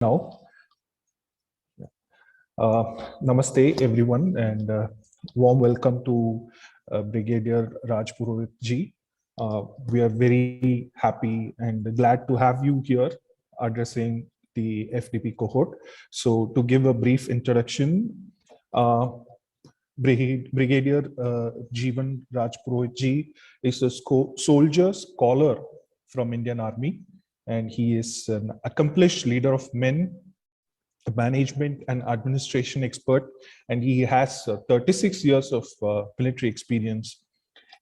Now, namaste everyone, and warm welcome to Brigadier Raj Purohit ji. We are very happy and glad to have you here addressing the FDP cohort. So, to give a brief introduction, uh, Brigadier Jeevan Raj Purohit ji is a soldier scholar from Indian Army, and he is an accomplished leader of men, a management and administration expert, and he has 36 years of military experience.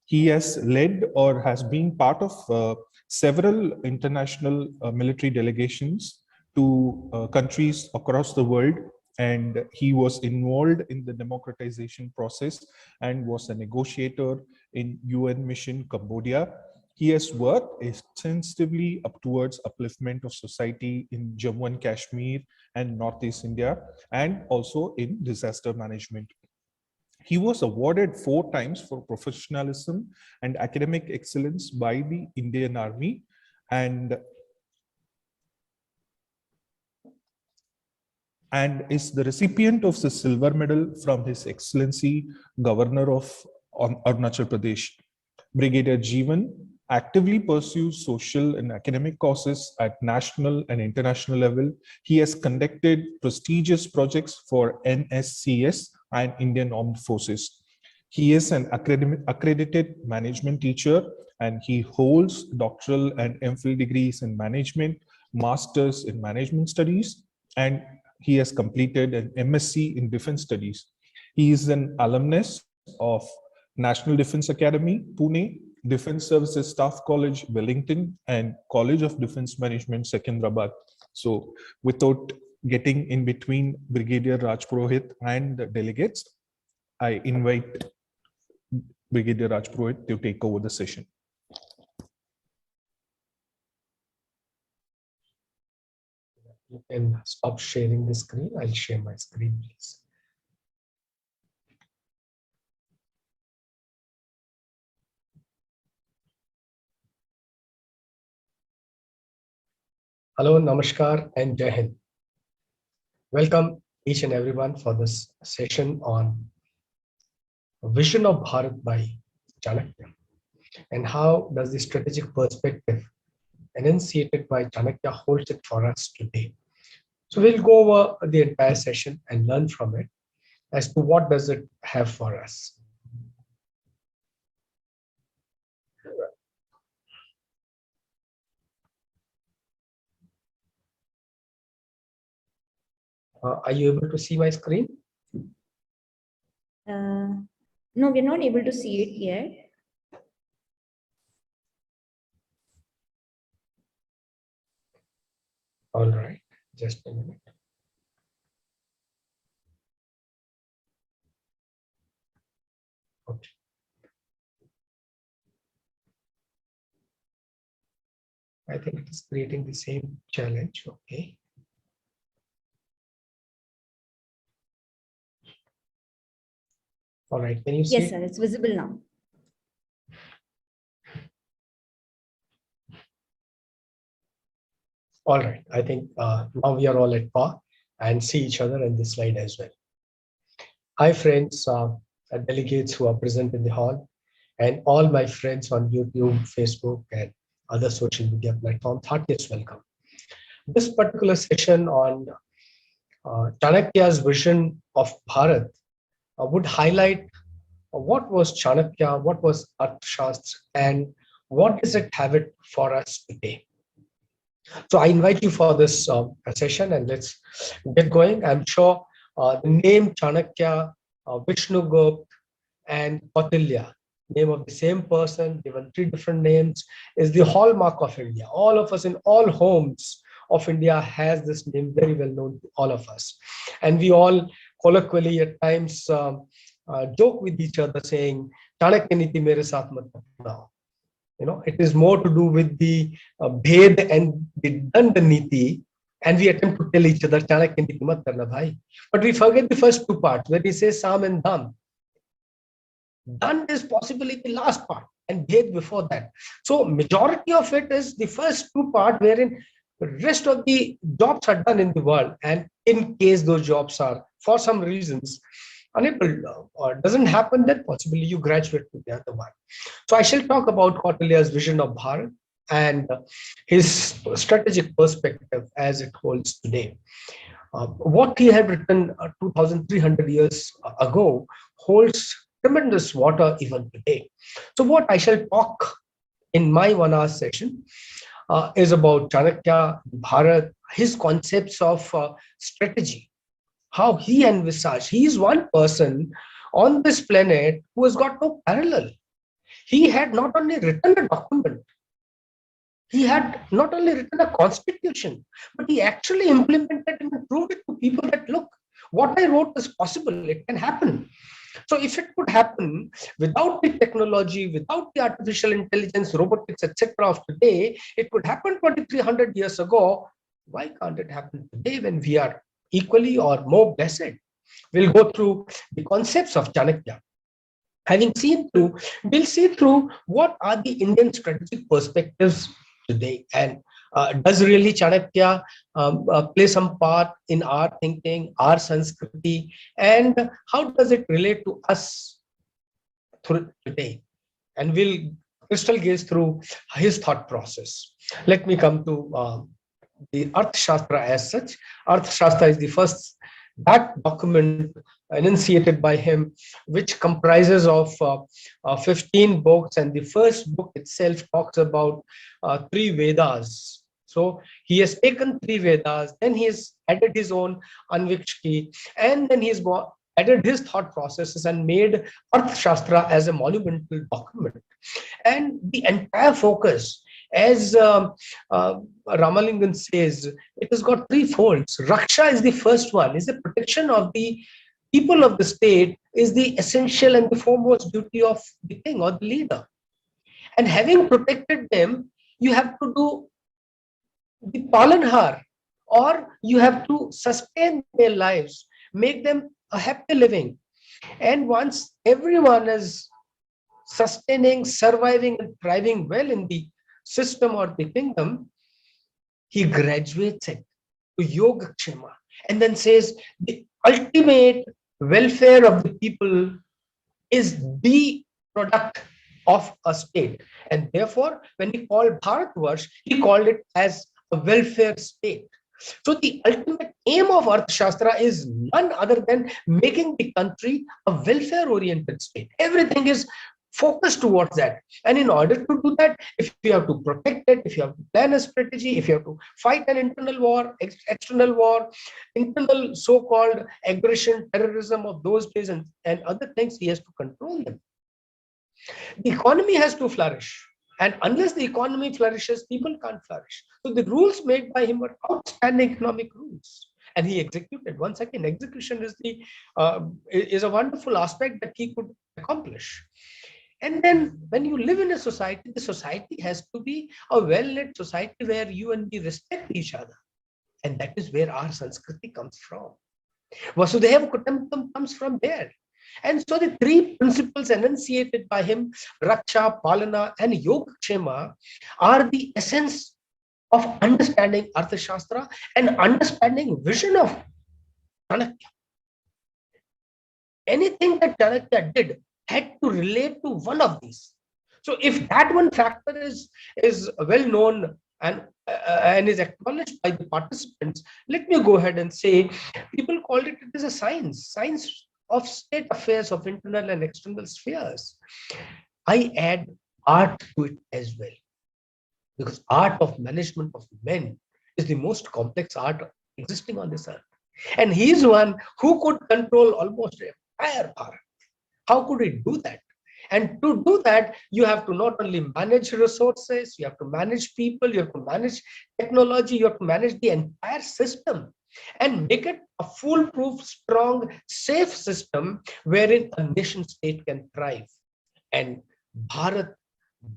He has led or has been part of several international military delegations to countries across the world, and he was involved in the democratization process and was a negotiator in UN mission Cambodia. He has worked extensively up towards upliftment of society in Jammu and Kashmir and Northeast India, and also in disaster management. He was awarded 4 times for professionalism and academic excellence by the Indian Army, and is the recipient of the Silver Medal from His Excellency Governor of Arunachal Pradesh. Brigadier Jeevan actively pursues social and academic causes at national and international level. He has conducted prestigious projects for NSCS and Indian Armed Forces. He is an accredited management teacher, and he holds doctoral and MPhil degrees in management, masters in management studies, and he has completed an MSc in defense studies. He is an alumnus of National Defense Academy, Pune, Defense Services Staff College, Wellington, and College of Defense Management, Secunderabad. So without getting in between Brigadier Raj Purohit and the delegates, I invite Brigadier Raj Purohit to take over the session. You can stop sharing the screen. I'll share my screen, please. Hello, Namaskar, and Jai Hind. Welcome each and everyone for this session on Vision of Bharat by Chanakya, and how does the strategic perspective enunciated by Chanakya holds it for us today. So we'll go over the entire session and learn from it as to what does it have for us. Are you able to see my screen? No, we're not able to see it yet. All right, just a minute. Okay. I think it is creating the same challenge. Okay. All right, can you see? Yes, sir, it's visible now. All right, I think now we are all at par and see each other in this slide as well. Hi friends, delegates who are present in the hall, and all my friends on YouTube, Facebook, and other social media platforms, heartiest welcome. This particular session on Chanakya's vision of Bharat would highlight what was Chanakya, what was Arthashastra, and what does it have it for us today. So I invite you for this session, and let's get going. I'm sure the name Chanakya, Vishnugupta, and Kautilya, name of the same person, given 3 different names, is the hallmark of India. All of us in all homes of India has this name very well known to all of us. And we all colloquially at times joke with each other saying, Chanakya Niti mere saath mat now. You know, it is more to do with the Bhed and the Dand Niti, and we attempt to tell each other, Chanakya Niti mat karna bhai. But we forget the first 2 parts, where he says Sam and Dam. Dand is possibly the last part, and Bhed before that. So majority of it is the first 2 parts, wherein rest of the jobs are done in the world, and in case those jobs are for some reasons unable or doesn't happen, then possibly you graduate to the other one. So I shall talk about Kautilya's vision of Bharat and his strategic perspective as it holds today. What he had written 2,300 years ago holds tremendous water even today. So what I shall talk in my 1 hour session is about Chanakya, Bharat, his concepts of strategy, how he envisaged. He is one person on this planet who has got no parallel. He had not only written a document, he had not only written a constitution, but he actually implemented and proved it to people that, look, what I wrote is possible, it can happen. So if it could happen without the technology, without the artificial intelligence, robotics, etc. of today, it could happen 2,300 years ago. Why can't it happen today when we are equally or more blessed? We'll go through the concepts of Chanakya. Having seen through, we'll see through what are the Indian strategic perspectives today, and does really Chanakya play some part in our thinking, our Sanskriti, and how does it relate to us through today? And we'll crystal gaze through his thought process. Let me come to the Arthashastra as such. Arthashastra is the first that document enunciated by him, which comprises of 15 books, and the first book itself talks about 3 Vedas. So he has taken 3 Vedas, then he has added his own Anvikshki, and then he's added his thought processes and made Arthashastra as a monumental document. And the entire focus, as Ramalingan says, it has got 3 folds. Raksha is the first one, is the protection of the people of the state, is the essential and the foremost duty of the king or the leader. And having protected them, you have to do the palanhar, or you have to sustain their lives, make them a happy living. And once everyone is sustaining, surviving, and thriving well in the system or the kingdom, he graduates it to Yogakshema and then says the ultimate welfare of the people is the product of a state. And therefore, when he called Bharatvarsh, he called it as a welfare state. So the ultimate aim of Arthashastra is none other than making the country a welfare-oriented state. Everything is focused towards that. And in order to do that, if you have to protect it, if you have to plan a strategy, if you have to fight an internal war, external war, internal so-called aggression, terrorism of those days, and other things, he has to control them. The economy has to flourish. And unless the economy flourishes, people can't flourish. So the rules made by him were outstanding economic rules. And he executed. Once again, execution is a wonderful aspect that he could accomplish. And then when you live in a society, the society has to be a well-led society where you and me respect each other. And that is where our Sanskriti comes from. Vasudhaiva Kutumbakam comes from there. And so the 3 principles enunciated by him, Raksha, Palana, and Yogakshema, are the essence of understanding Arthashastra and understanding vision of Chanakya. Anything that Chanakya did had to relate to one of these. So if that one factor is well known and is acknowledged by the participants, let me go ahead and say people called it as a science of state affairs, of internal and external spheres. I add art to it as well, because art of management of men is the most complex art existing on this earth. And he is one who could control almost the entire Bharat. How could he do that? And to do that, you have to not only manage resources, you have to manage people, you have to manage technology, you have to manage the entire system and make it a foolproof, strong, safe system wherein a nation state can thrive. And Bharat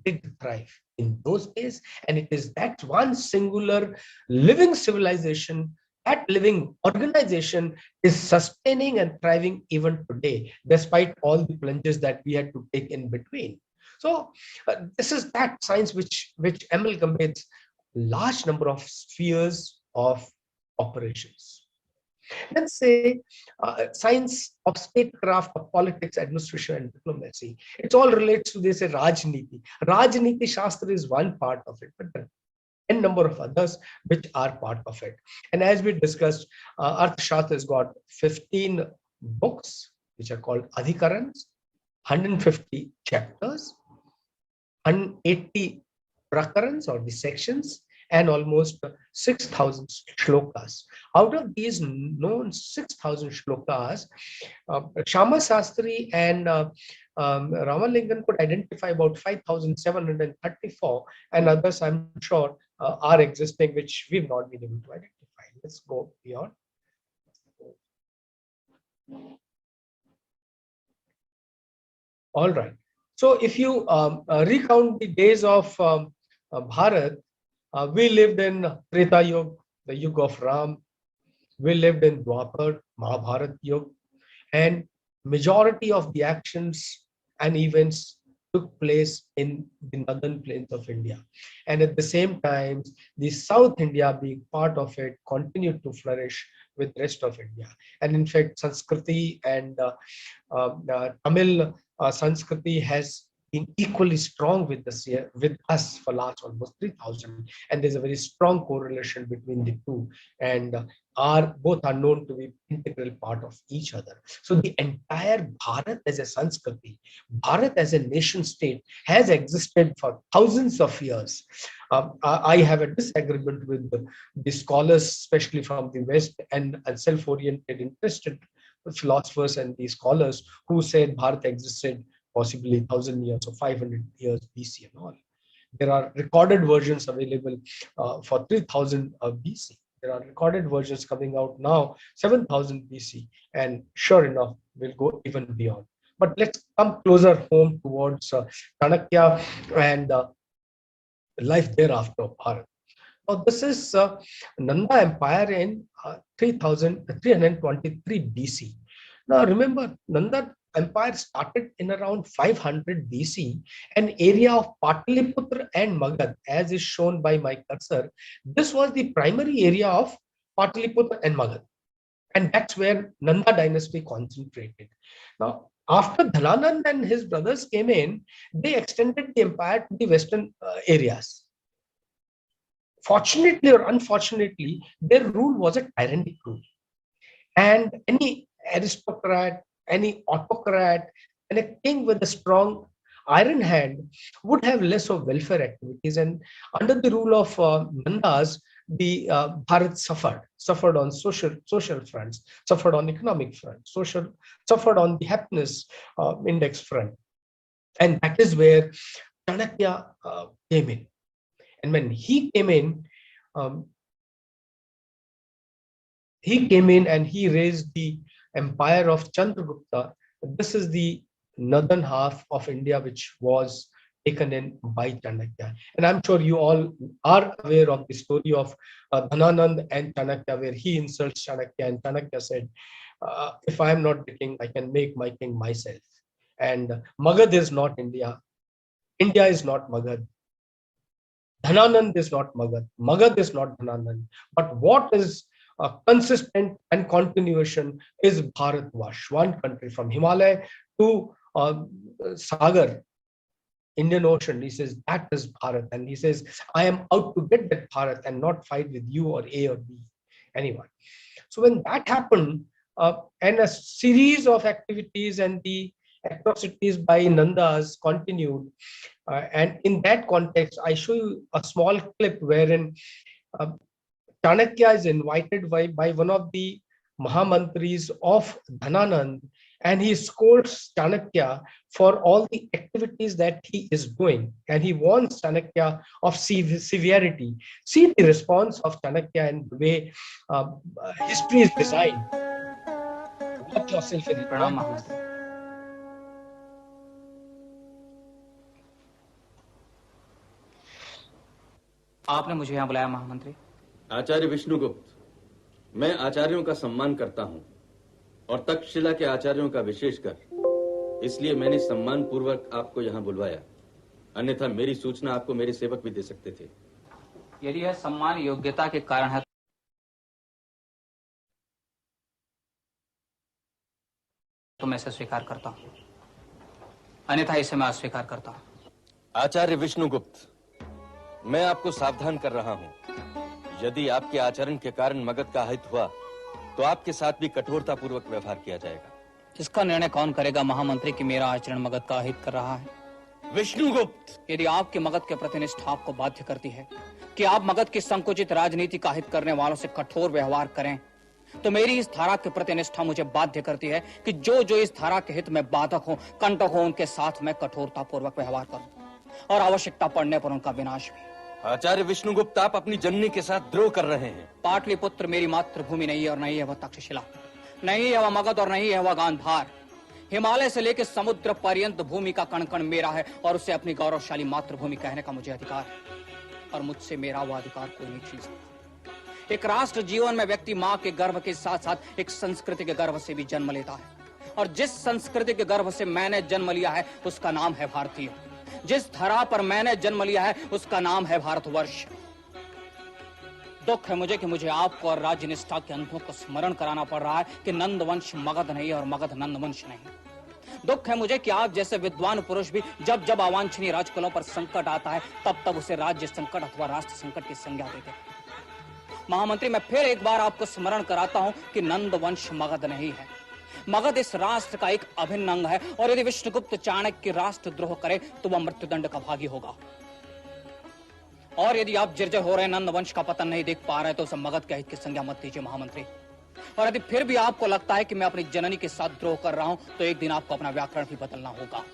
did thrive in those days. And it is that one singular living civilization, that living organization is sustaining and thriving even today, despite all the plunges that we had to take in between. So this is that science which amalgamates large number of spheres of operations. Let's say science of statecraft, of politics, administration, and diplomacy. It all relates to this Rajniti. Rajniti Shastra is one part of it, but there are n number of others which are part of it. And as we discussed, Arthashastra has got 15 books which are called Adhikarans, 150 chapters, 180 prakarans or the sections, and almost 6,000 shlokas. Out of these known 6,000 shlokas, Shama Sastri and Ramalingan could identify about 5,734, and others I'm sure are existing which we've not been able to identify. Let's go beyond. All right. So if you recount the days of Bharat, we lived in Treta Yuga, the Yuga of Ram. We lived in Dwapar, Mahabharat Yuga, and majority of the actions and events took place in the northern plains of India. And at the same time, the South India, being part of it, continued to flourish with the rest of India. And in fact, Sanskriti and Tamil Sanskriti has been equally strong with us for last almost 3,000, and there's a very strong correlation between the two, and both are known to be integral part of each other. So the entire Bharat as a Sanskriti, Bharat as a nation state has existed for thousands of years. I have a disagreement with the scholars, especially from the West and self-oriented, interested philosophers and the scholars who said Bharat existed possibly 1,000 years or 500 years BC and all. There are recorded versions available for 3,000 BC. There are recorded versions coming out now, 7,000 BC, and sure enough, we'll go even beyond. But let's come closer home towards Chanakya and life thereafter of Bharat. Now, this is Nanda Empire in 323 BC. Now, remember, Nanda Empire started in around 500 BC, an area of Pataliputra and Magad, as is shown by my cursor. This was the primary area of Pataliputra and Magad, and that's where Nanda dynasty concentrated. Now, after Dhananand and his brothers came in, they extended the empire to the western areas. Fortunately or unfortunately, their rule was a tyrannic rule, and any aristocrat, any autocrat, and a king with a strong iron hand would have less of welfare activities. And under the rule of Nandas, the Bharat suffered on social fronts, suffered on economic front, suffered on the happiness index front, and that is where Chanakya came in. And when he came in and he raised the empire of Chandragupta. This is the northern half of India which was taken in by Chanakya. And I'm sure you all are aware of the story of Dhananand and Chanakya, where he insults Chanakya, and Chanakya said, if I am not the king, I can make my king myself. And Magad is not India. India is not Magad. Dhananand is not Magad. Magad is not Dhananand. But what is consistent and continuation is Bharatvash, one country from Himalaya to Sagar, Indian Ocean. He says that is Bharat, and he says I am out to get that Bharat and not fight with you or A or B, anyone. So when that happened, and a series of activities and the atrocities by Nandas continued, and in that context, I show you a small clip wherein Chanakya is invited by one of the Mahamantris of Dhananand, and he scolds Chanakya for all the activities that he is doing, and he warns Chanakya of severity. See the response of Chanakya and the way history is designed. Watch yourself in it. आपने मुझे यहाँ बुलाया महामंत्री? आचार्य विष्णुगुप्त, मैं आचार्यों का सम्मान करता हूं और तक्षशिला के आचार्यों का विशेषकर, इसलिए मैंने सम्मान पूर्वक आपको यहां बुलवाया। अन्यथा मेरी सूचना आपको मेरे सेवक भी दे सकते थे। यदि यह सम्मान योग्यता के कारण है तो मैं इसे स्वीकार करता हूं, अन्यथा इसे मैं अस्वीकार करता हूं। आचार्य विष्णुगुप्त, मैं आपको सावधान कर रहा हूं। यदि आपके आचरण के कारण मगध का अहित हुआ तो आपके साथ भी कठोरता पूर्वक व्यवहार किया जाएगा। इसका निर्णय कौन करेगा महामंत्री कि मेरा आचरण मगध का अहित कर रहा है? विष्णुगुप्त, यदि आपके मगध के प्रति निष्ठा आपको बाध्य करती है कि आप मगध की संकुचित राजनीति का हित करने वालों से कठोर व्यवहार करें, तो मेरी इस धारा के प्रति निष्ठा मुझे बाध्य करती है कि जो जो इस धारा के हित में बाधक हो, कंटक हो, उनके साथ मैं कठोरता पूर्वक व्यवहार करूं और आवश्यकता पड़ने पर उनका विनाश भी। आचार्य विष्णुगुप्त, आप अपनी जननी के साथ द्रोह कर रहे हैं। पाटलिपुत्र मेरी मातृभूमि नहीं है और नहीं है वह तक्षशिला, नहीं है वह मगध और नहीं है वह गांधार। हिमालय से लेकर समुद्र पर्यंत भूमि का कण कण मेरा है और उसे अपनी गौरवशाली मातृभूमि कहने का मुझे अधिकार है और मुझसे मेरा वह अधिकार कोई नहीं छीन सकता। एक राष्ट्र जीवन में व्यक्ति मां के गर्भ के साथ साथ एक संस्कृति के गर्भ से भी जन्म लेता है और जिस संस्कृति के गर्भ से मैंने जन्म लिया है उसका नाम है भारतीय। जिस धरा पर मैंने जन्म लिया है उसका नाम है भारतवर्ष। दुख है मुझे कि मुझे आपको और राज्य निष्ठा के अंधों को स्मरण कराना पड़ रहा है कि नंदवंश मगध नहीं और मगध नंदवंश नहीं। दुख है मुझे कि आप जैसे विद्वान पुरुष भी जब जब अवांछनीय राजकुलों पर संकट आता है तब तब उसे राज्य संकट अथवा राष्ट्र संकट की संज्ञा देते हैं। महामंत्री, मैं फिर एक बार आपको स्मरण कराता हूं कि नंदवंश मगध नहीं है। मगध इस राष्ट्र का एक अभिन्न अंग है और यदि विष्णुगुप्त चाणक्य राष्ट्रद्रोह करे तो वह मृत्युदंड का भागी होगा। और यदि आप जर्जर हो रहे नंदवंश का पतन नहीं देख पा रहे तो उसे मगध के हित की संज्ञा मत दीजिए महामंत्री। और यदि फिर भी आपको लगता है कि मैं अपनी जननी के साथ द्रोह कर रहा हूं तो एक दिन आपको अपना व्याकरण भी बदलना होगा।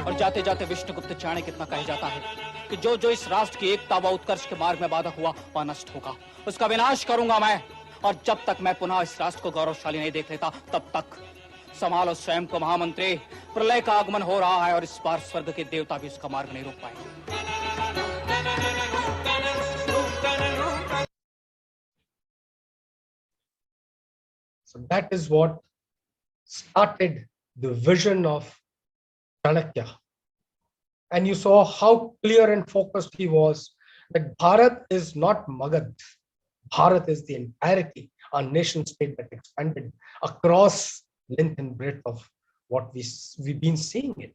और जाते जाते विष्णुगुप्त चाणक्य इतना कह जाता है कि जो जो इस राष्ट्र की एकता व उत्कर्ष के मार्ग में बाधक हुआ वह नष्ट होगा, उसका विनाश करूंगा मैं। और जब तक मैं पुनः इस राष्ट्र को गौरवशाली नहीं देख लेता तब तक संभालो स्वयं को महामंत्री। प्रलय का आगमन हो रहा है और इस बार स्वर्ग के देवता भी उसका मार्ग नहीं रोक पाएंगे। So that is what started the vision of Chanakya. And you saw how clear and focused he was that Bharat is not Magad. Bharat is the entirety, our nation state that expanded across length and breadth of what we've been seeing it.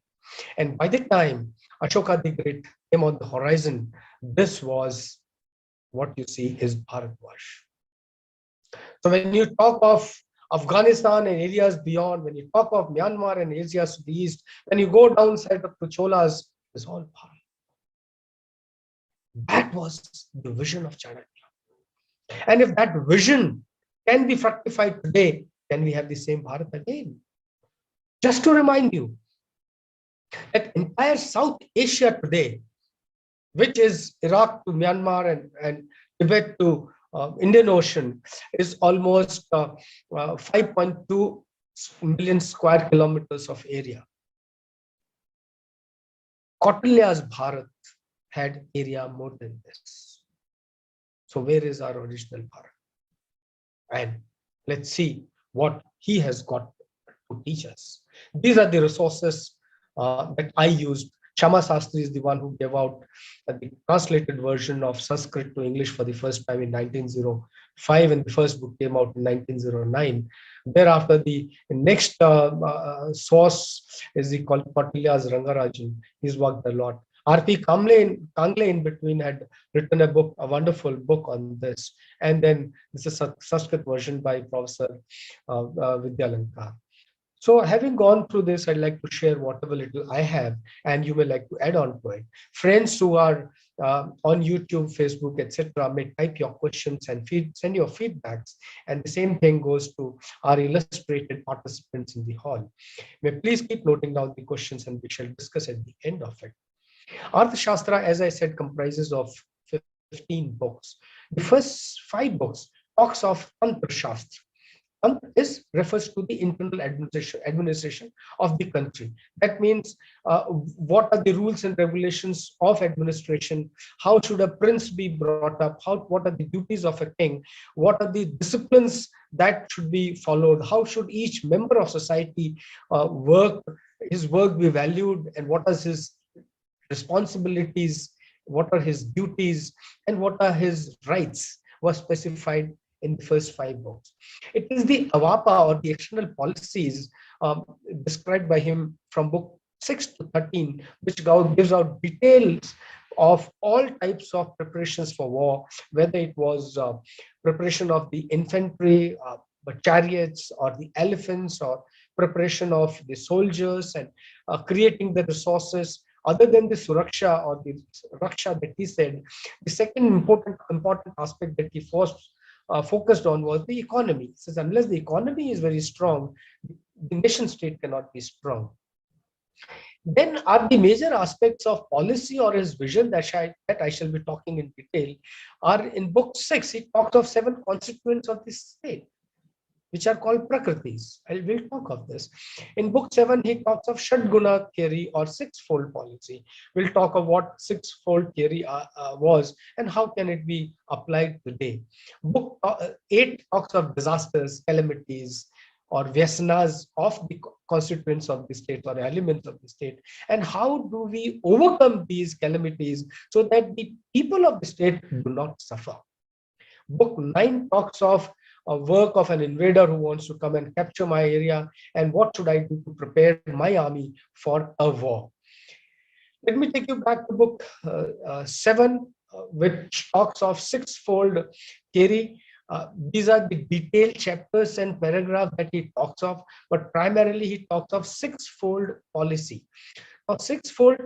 And by the time Ashoka the Great came on the horizon, this was what you see is Bharatvarsh. So when you talk of Afghanistan and areas beyond, when you talk of Myanmar and areas to the east, when you go down south of the Cholas, it's all Bharat. That was the vision of Chanakya. And if that vision can be fructified today, can we have the same Bharat again? Just to remind you that entire South Asia today, which is Iraq to Myanmar and Tibet to Indian Ocean, is almost 5.2 million square kilometers of area. Kautilya's Bharat had area more than this. So where is our original Bharat? And let's see what he has got to teach us. These are the resources that I used. Shama Sastry is the one who gave out the translated version of Sanskrit to English for the first time in 1905, and the first book came out in 1909. Thereafter, the next source is the Kautilya's Rangarajan. He's worked a lot. R.P. Kangle in between had written a book, a wonderful book on this. And then this is a Sanskrit version by Professor Vidyalankar. So having gone through this, I'd like to share whatever little I have, and you may like to add on to it. Friends who are on YouTube, Facebook, etc., may type your questions and send your feedbacks. And the same thing goes to our illustrated participants in the hall. May please keep noting down the questions and we shall discuss at the end of it. Arthashastra, as I said, comprises of 15 books. The first 5 books talks of Tantra Shastra. This refers to the internal administration of the country. That means what are the rules and regulations of administration? How should a prince be brought up? What are the duties of a king? What are the disciplines that should be followed? How should each member of society work? His work be valued, and what are his responsibilities what are his duties, and what are his rights was specified in the first 5 books. It is the AWAPA or the external policies described by him from book 6 to 13, which gives out details of all types of preparations for war, whether it was preparation of the infantry, chariots, or the elephants, or preparation of the soldiers, and creating the resources. Other than the suraksha or the raksha that he said, the second important aspect that he focused on was the economy. He says unless the economy is very strong, the nation state cannot be strong. Then are the major aspects of policy or his vision that I shall be talking in detail are in book 6. He talks of 7 constituents of the state, which are called prakritis. I will talk of this. In book 7, he talks of Shadguna theory or sixfold policy. We'll talk of what sixfold theory was and how can it be applied today. Book 8 talks of disasters, calamities, or vyasanas of the constituents of the state or elements of the state, and how do we overcome these calamities so that the people of the state do not suffer. Book 9 talks of a work of an invader who wants to come and capture my area, and what should I do to prepare my army for a war. Let me take you back to book 7, which talks of sixfold theory. These are the detailed chapters and paragraphs that he talks of, but primarily he talks of sixfold policy. Now, sixfold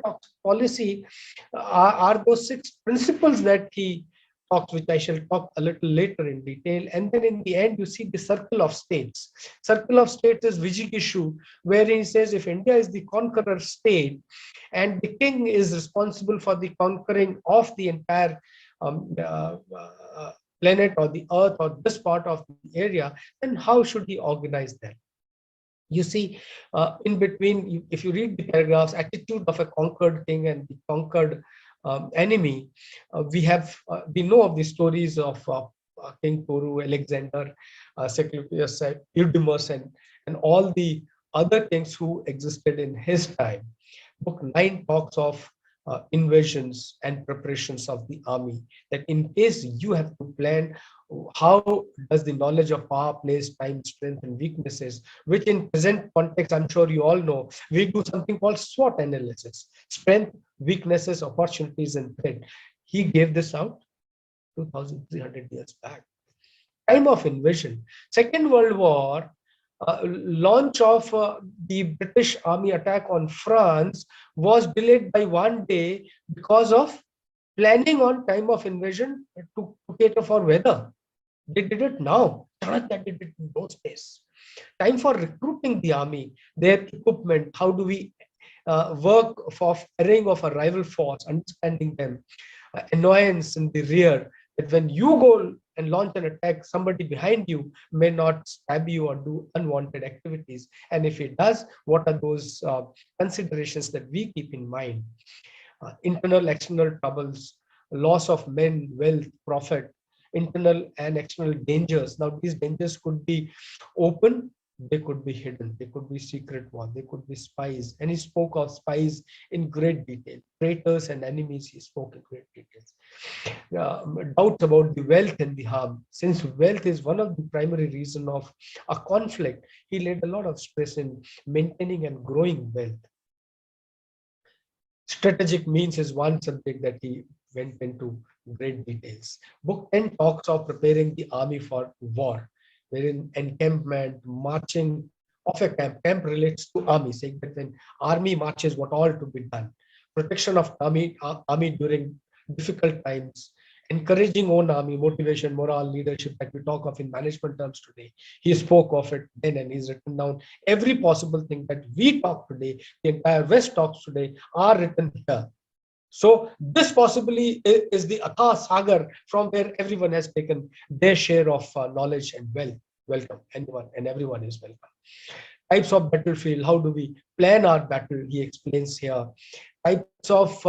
policy are those 6 principles that he talks, which I shall talk a little later in detail. And then in the end, you see the circle of states. Circle of states is Vijikishu, where he says if India is the conqueror state and the king is responsible for the conquering of the entire planet or the earth or this part of the area, then how should he organize that? You see, in between, if you read the paragraphs, attitude of a conquered king and the conquered enemy, we know of the stories of King Kuru, Alexander, Seclupius, Eudemus, and all the other kings who existed in his time. Book 9 talks of invasions and preparations of the army, that in case you have to plan how does the knowledge of power, place, time, strength, and weaknesses, which in present context, I'm sure you all know, we do something called SWOT analysis: strength, weaknesses, opportunities, and threat. He gave this out 2,300 years back. Time of invasion. Second World War, launch of the British army attack on France was delayed by 1 day because of planning on time of invasion to cater for weather. They did it now. They did it in those days. Time for recruiting the army, their equipment, how do we work for ferrying of a rival force, understanding them, annoyance in the rear, that when you go and launch an attack, somebody behind you may not stab you or do unwanted activities. And if it does, what are those considerations that we keep in mind? Internal, external troubles, loss of men, wealth, profit, internal and external dangers. Now, these dangers could be open, they could be hidden, they could be secret war, they could be spies. And he spoke of spies in great detail. Traitors and enemies, he spoke in great details. Doubts about the wealth and the harm. Since wealth is one of the primary reasons of a conflict, he laid a lot of stress in maintaining and growing wealth. Strategic means is one subject that he went into great details. Book 10 talks of preparing the army for war, wherein encampment, marching of a camp. Camp relates to army, saying that when army marches, what all to be done. Protection of army during difficult times. Encouraging own army, motivation, morale, leadership that we talk of in management terms today. He spoke of it then, and he's written down every possible thing that we talk today, the entire West talks today, are written here. So this possibly is the Atha Sagar from where everyone has taken their share of knowledge and wealth. Welcome, anyone and everyone is welcome. Types of battlefield, how do we plan our battle? He explains here. Types of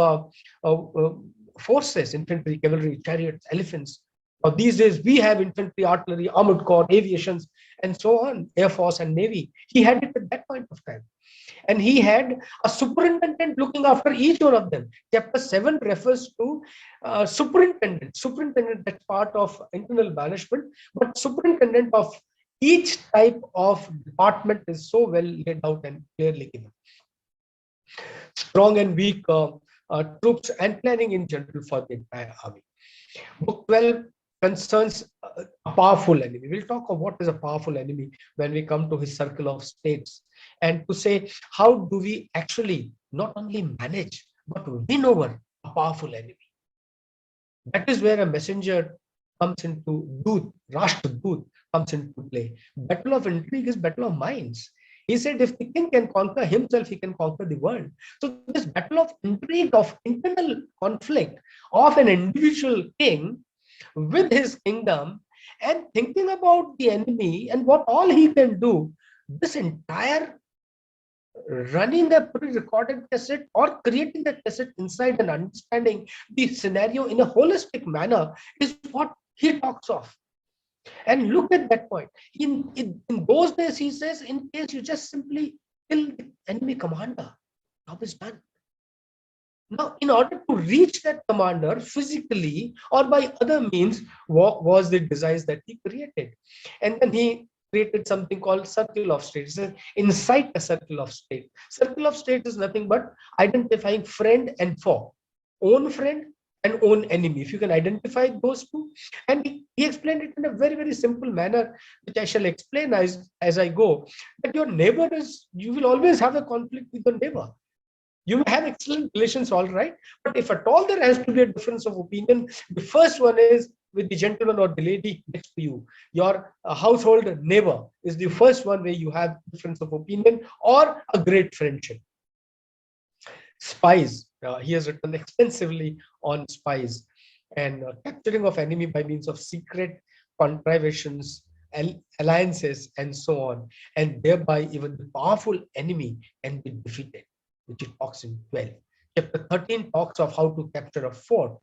forces, infantry, cavalry, chariots, elephants. Now, these days, we have infantry, artillery, armored corps, aviations, and so on, Air Force and Navy. He had it at that point of time. And he had a superintendent looking after each one of them. Chapter 7 refers to superintendent. Superintendent, that's part of internal management, but superintendent of each type of department is so well laid out and clearly given. Strong and weak troops and planning in general for the entire army. Book 12 concerns a powerful enemy. We'll talk of what is a powerful enemy when we come to his circle of states, and to say how do we actually not only manage but win over a powerful enemy. That is where a messenger comes into Doot, Rashtradoot comes into play. Battle of intrigue is battle of minds. He said if the king can conquer himself, he can conquer the world. So this battle of intrigue, of internal conflict of an individual king with his kingdom, and thinking about the enemy and what all he can do, this entire running a pre-recorded cassette or creating the cassette inside and understanding the scenario in a holistic manner is what he talks of. And look at that point. In those days, he says, in case you just simply kill the enemy commander, job is done. Now, in order to reach that commander physically or by other means, what was the device that he created? And then he created something called circle of states. Inside a circle of state. Circle of state is nothing but identifying friend and foe, own friend and own enemy. If you can identify those two, and he explained it in a very, very simple manner, which I shall explain as I go, that your neighbor is, you will always have a conflict with your neighbor. You may have excellent relations, all right, but if at all there has to be a difference of opinion, the first one is with the gentleman or the lady next to you. Your household neighbor is the first one where you have difference of opinion or a great friendship. Spies. He has written extensively on spies and capturing of enemy by means of secret contrivations, alliances, and so on. And thereby even the powerful enemy can be defeated, which he talks in 12. Chapter 13 talks of how to capture a fort.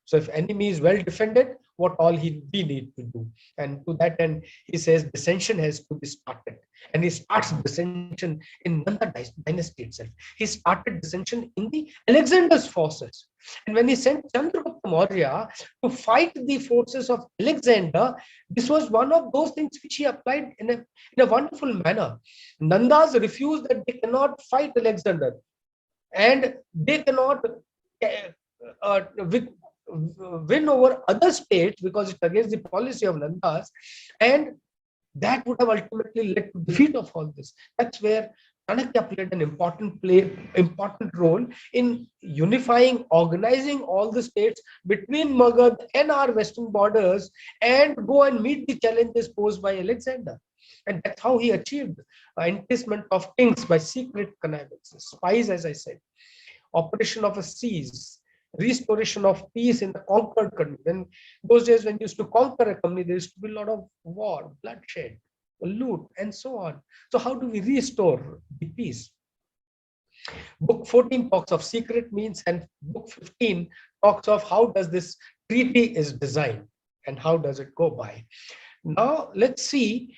So if enemy is well defended, what all we need to do. And to that end, he says dissension has to be started. And he starts dissension in Nanda dynasty itself. He started dissension in the Alexander's forces. And when he sent Chandragupta Maurya to fight the forces of Alexander, this was one of those things which he applied in a wonderful manner. Nandas refused that they cannot fight Alexander. And they cannot win over other states because it's against the policy of Nandas, and that would have ultimately led to defeat of all this. That's where Chanakya played an important role in unifying, organizing all the states between Magad and our western borders and go and meet the challenges posed by Alexander. And that's how he achieved enticement of kings by secret connivances, spies, as I said, operation of a siege, restoration of peace in the conquered country. When those days when you used to conquer a country, there used to be a lot of war, bloodshed, loot, and so on. So how do we restore the peace? Book 14 talks of secret means, and book 15 talks of how does this treaty is designed and how does it go by. Now let's see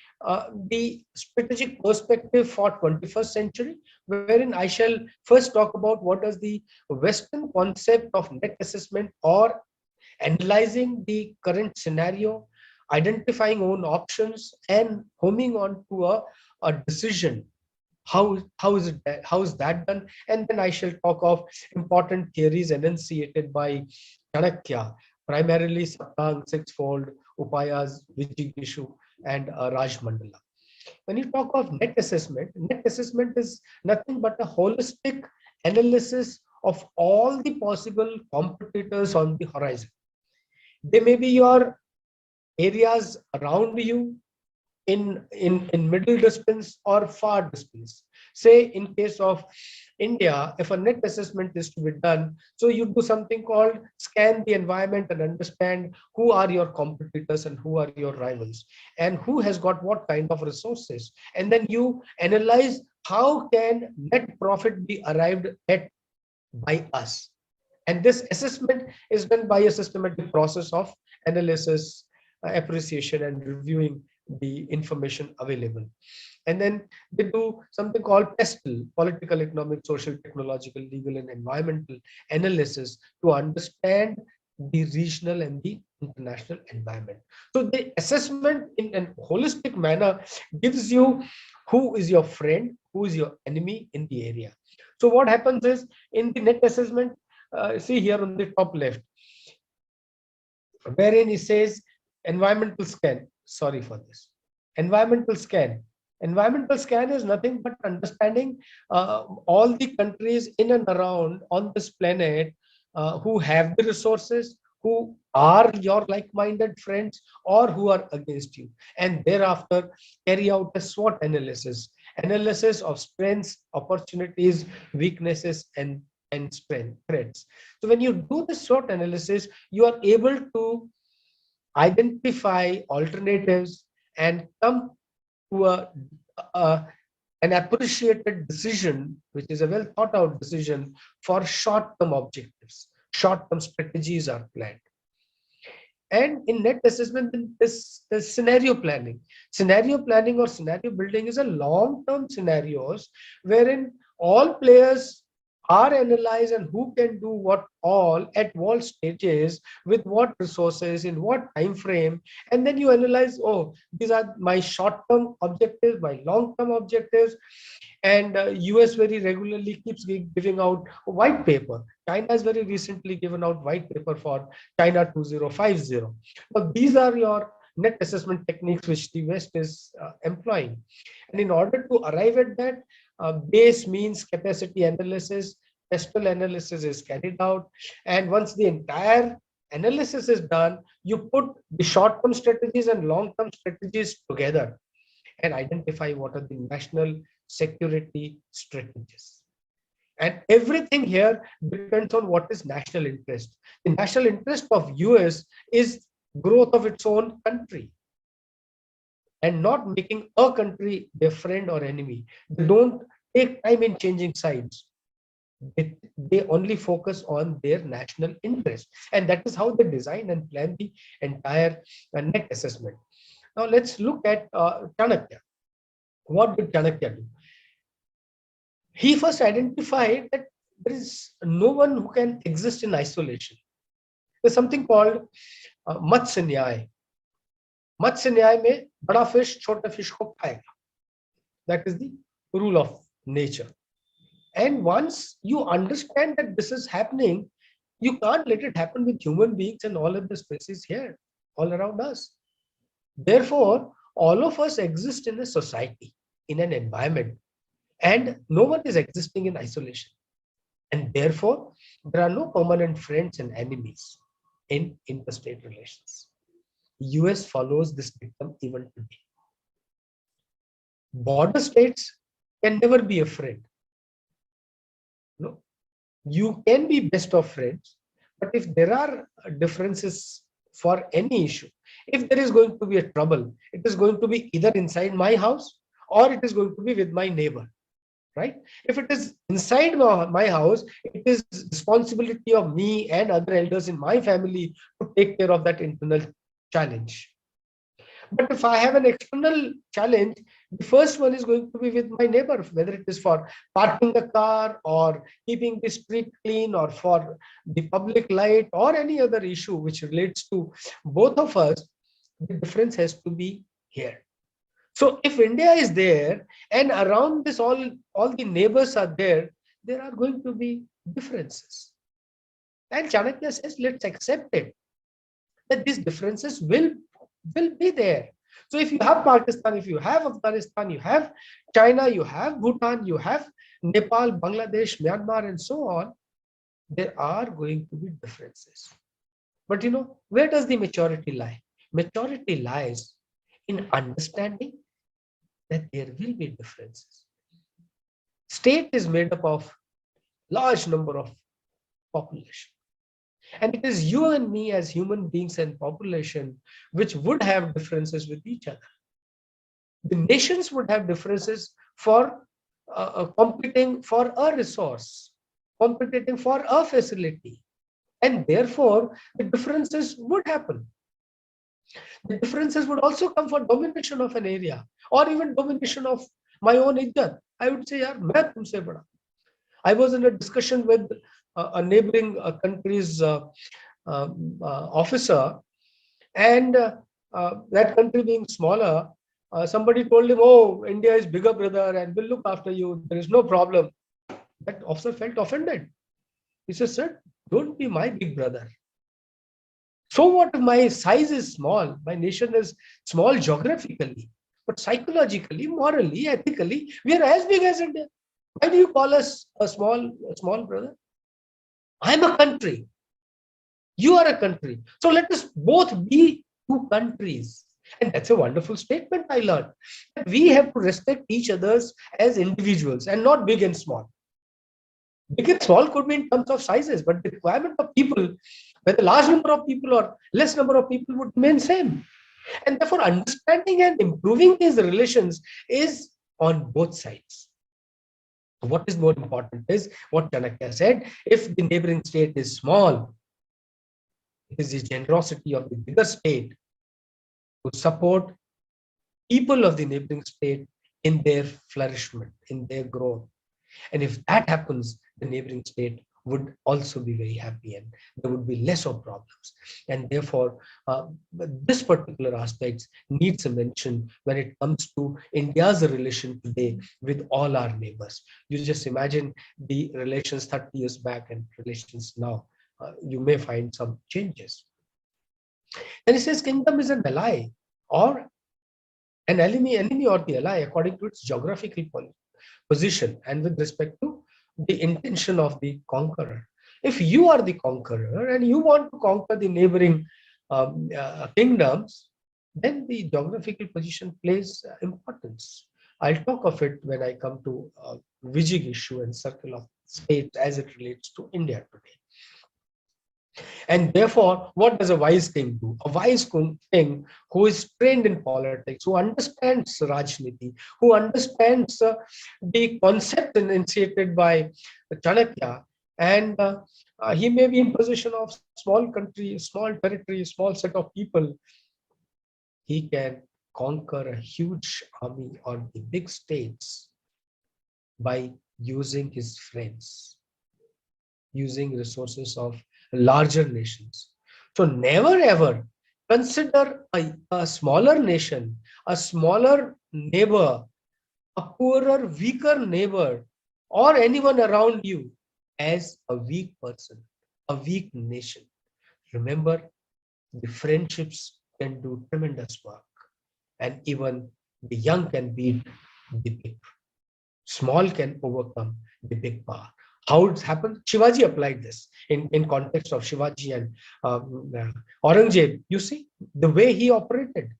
the strategic perspective for 21st century, wherein I shall first talk about what does the Western concept of net assessment, or analyzing the current scenario, identifying own options, and homing on to a decision. How is that done? And then I shall talk of important theories enunciated by Chanakya, primarily Saptang, Sixfold, Upayas, Vijigishu, and Rajmandala. When you talk of net assessment is nothing but a holistic analysis of all the possible competitors on the horizon. They may be your areas around you, in middle distance or far distance. Say in case of India, if a net assessment is to be done, so you do something called scan the environment and understand who are your competitors and who are your rivals and who has got what kind of resources. And then you analyze how can net profit be arrived at by us. And this assessment is done by a systematic process of analysis, appreciation, and reviewing the information available. And then they do something called PESTEL, political, economic, social, technological, legal, and environmental analysis to understand the regional and the international environment. So the assessment in a holistic manner gives you who is your friend, who is your enemy in the area. So what happens is in the net assessment, see here on the top left, wherein it says environmental scan. Sorry for this. Environmental scan. Environmental scan is nothing but understanding all the countries in and around on this planet who have the resources, who are your like-minded friends, or who are against you. And thereafter, carry out a SWOT analysis. Analysis of strengths, opportunities, weaknesses, and strength threats. So when you do the SWOT analysis, you are able to identify alternatives and come to an appreciated decision, which is a well thought out decision for short-term objectives. Short-term strategies are planned. And in net assessment, this scenario planning. Scenario planning or scenario building is a long-term scenarios wherein all players are analyzed and who can do what all at what stages with what resources in what time frame, and then you analyze, oh, these are my short-term objectives, my long-term objectives. And US very regularly keeps giving out a white paper. China has very recently given out white paper for China 2050. Now these are your net assessment techniques which the West is employing, and in order to arrive at that, base means capacity analysis, PESTEL analysis is carried out, and once the entire analysis is done, you put the short-term strategies and long-term strategies together and identify what are the national security strategies. And everything here depends on what is national interest. The national interest of US is growth of its own country, and not making a country their friend or enemy. They don't take time in changing sides. They only focus on their national interest. And that is how they design and plan the entire net assessment. Now let's look at Chanakya. What did Chanakya do? He first identified that there is no one who can exist in isolation. There's something called Matsya Nyaya. Matsya Nyaya mein bada fish chota fish ko khayega. That is the rule of nature. And once you understand that this is happening, you can't let it happen with human beings and all of the species here, all around us. Therefore, all of us exist in a society, in an environment, and no one is existing in isolation. And therefore, there are no permanent friends and enemies in interstate relations. US follows this dictum even today. Border states can never be a friend. No, you can be best of friends, but if there are differences for any issue, if there is going to be a trouble, it is going to be either inside my house or it is going to be with my neighbor, right? If it is inside my house, it is responsibility of me and other elders in my family to take care of that internal challenge. But if I have an external challenge, the first one is going to be with my neighbor, whether it is for parking the car or keeping the street clean or for the public light or any other issue which relates to both of us. The difference has to be here. So if India is there and around this all the neighbors are there are going to be differences. And Chanakya says, let's accept it, that these differences will be there. So if you have Pakistan, if you have Afghanistan, you have China, you have Bhutan, you have Nepal, Bangladesh, Myanmar, and so on, there are going to be differences. But you know, where does the maturity lie? Maturity lies in understanding that there will be differences. State is made up of large number of population. And it is you and me as human beings and population which would have differences with each other. The nations would have differences for competing for a resource, competing for a facility. And therefore, the differences would happen. The differences would also come for domination of an area or even domination of my own izzat. I would say, yaar, main tumse bada. I was in a discussion with a neighboring country's officer, and that country being smaller, somebody told him, "Oh, India is bigger, brother, and will look after you. There is no problem." That officer felt offended. He said, "Sir, don't be my big brother. So what if my size is small? My nation is small geographically, but psychologically, morally, ethically, we are as big as India. Why do you call us a small brother? I'm a country. You are a country. So let us both be two countries." And that's a wonderful statement I learned. That we have to respect each others as individuals and not big and small. Big and small could be in terms of sizes, but the requirement of people, whether large number of people or less number of people, would remain same. And therefore, understanding and improving these relations is on both sides. What is more important is what Chanakya said: if the neighboring state is small, it is the generosity of the bigger state to support people of the neighboring state in their flourishment, in their growth. And if that happens, the neighboring state would also be very happy and there would be less of problems. And therefore, this particular aspect needs a mention when it comes to India's relation today with all our neighbors. You just imagine the relations 30 years back and relations now. You may find some changes. And he says kingdom is an ally or an enemy or the ally according to its geographical position and with respect to the intention of the conqueror. If you are the conqueror and you want to conquer the neighboring kingdoms, then the geographical position plays importance. I'll talk of it when I come to Vijig issue and circle of states as it relates to India today. And therefore, what does a wise king do? A wise king who is trained in politics, who understands Rajniti, who understands the concept enunciated by Chanakya, and he may be in possession of small country, small territory, small set of people. He can conquer a huge army or the big states by using his friends, using resources of larger nations. So never ever consider a smaller nation, a smaller neighbor, a poorer, weaker neighbor, or anyone around you as a weak person, a weak nation. Remember, the friendships can do tremendous work, and even the young can beat the big. Small can overcome the big power. How it's happened? Shivaji applied this in context of Shivaji and Aurangzeb. You see the way he operated.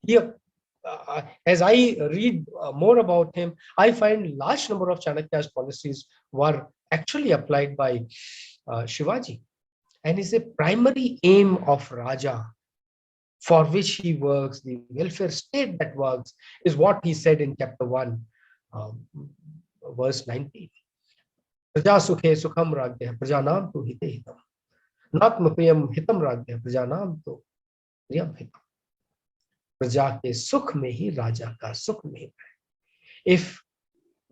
He, as I read more about him, I find large number of Chanakya's policies were actually applied by Shivaji, and is a primary aim of Raja for which he works. The welfare state that works is what he said in chapter 1, verse 19. प्रजा सुखे सुखम राज्य प्रजानाम तो हिते हितम नात्म प्रियम हितम राज्य प्रजानाम तो प्रियम हितम. प्रजा के सुख में ही राजा का सुख निहित है. If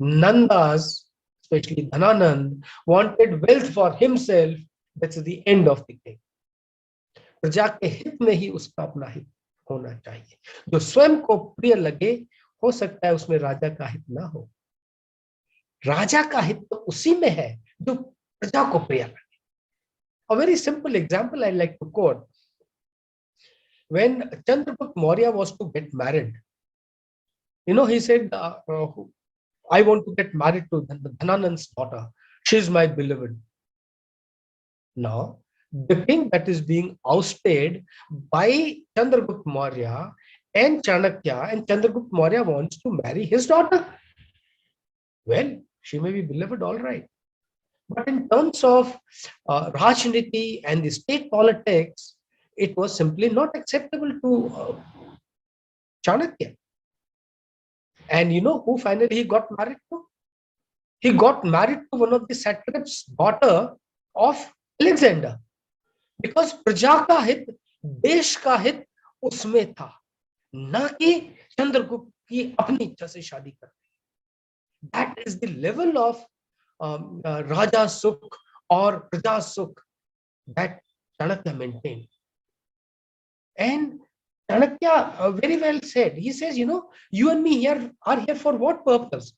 Nandas, especially Dhananand, wanted wealth for himself, that's the end of the king. प्रजा के हित में ही उसका अपना हित होना चाहिए. जो स्वयं को प्रिय लगे, हो सकता है उसमें राजा का हित ना हो. राजा का हित तो उसी में है जो प्रजा को प्रिय लगे. A very simple example I like to quote. When Chandragupta Maurya was to get married, he said, I want to get married to Dhananand's daughter. She is my beloved. Now, the king that is being ousted by Chandragupta Maurya and Chanakya, and Chandragupta Maurya wants to marry his daughter. Well, she may be beloved, all right. But in terms of Rajniti and the state politics, it was simply not acceptable to Chanakya. And you know who finally he got married to? He got married to one of the satraps' daughter of Alexander. Because Praja ka hit, Desh ka hit, उसमें था, ना कि चंद्रगुप्त की अपनी इच्छा से शादी कर। That is the level of Raja Sukh or Praja Sukh that Chanakya maintained. And Chanakya very well said. He says, you and me here are here for what purpose?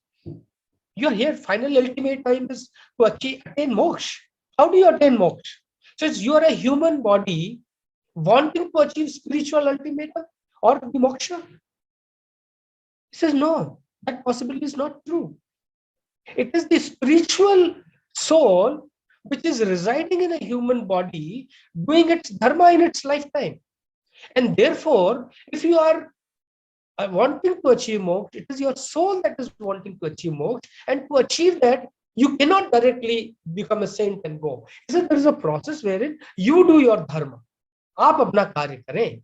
You are here. Final ultimate time is to attain moksha. How do you attain moksha? So you are a human body wanting to achieve spiritual ultimatum or the moksha. He says, no, that possibility is not true. It is the spiritual soul which is residing in a human body, doing its dharma in its lifetime. And therefore, if you are wanting to achieve moksha, it is your soul that is wanting to achieve moksha. And to achieve that, you cannot directly become a saint and go. He said there is a process wherein you do your dharma. आप अपना कार्य करें.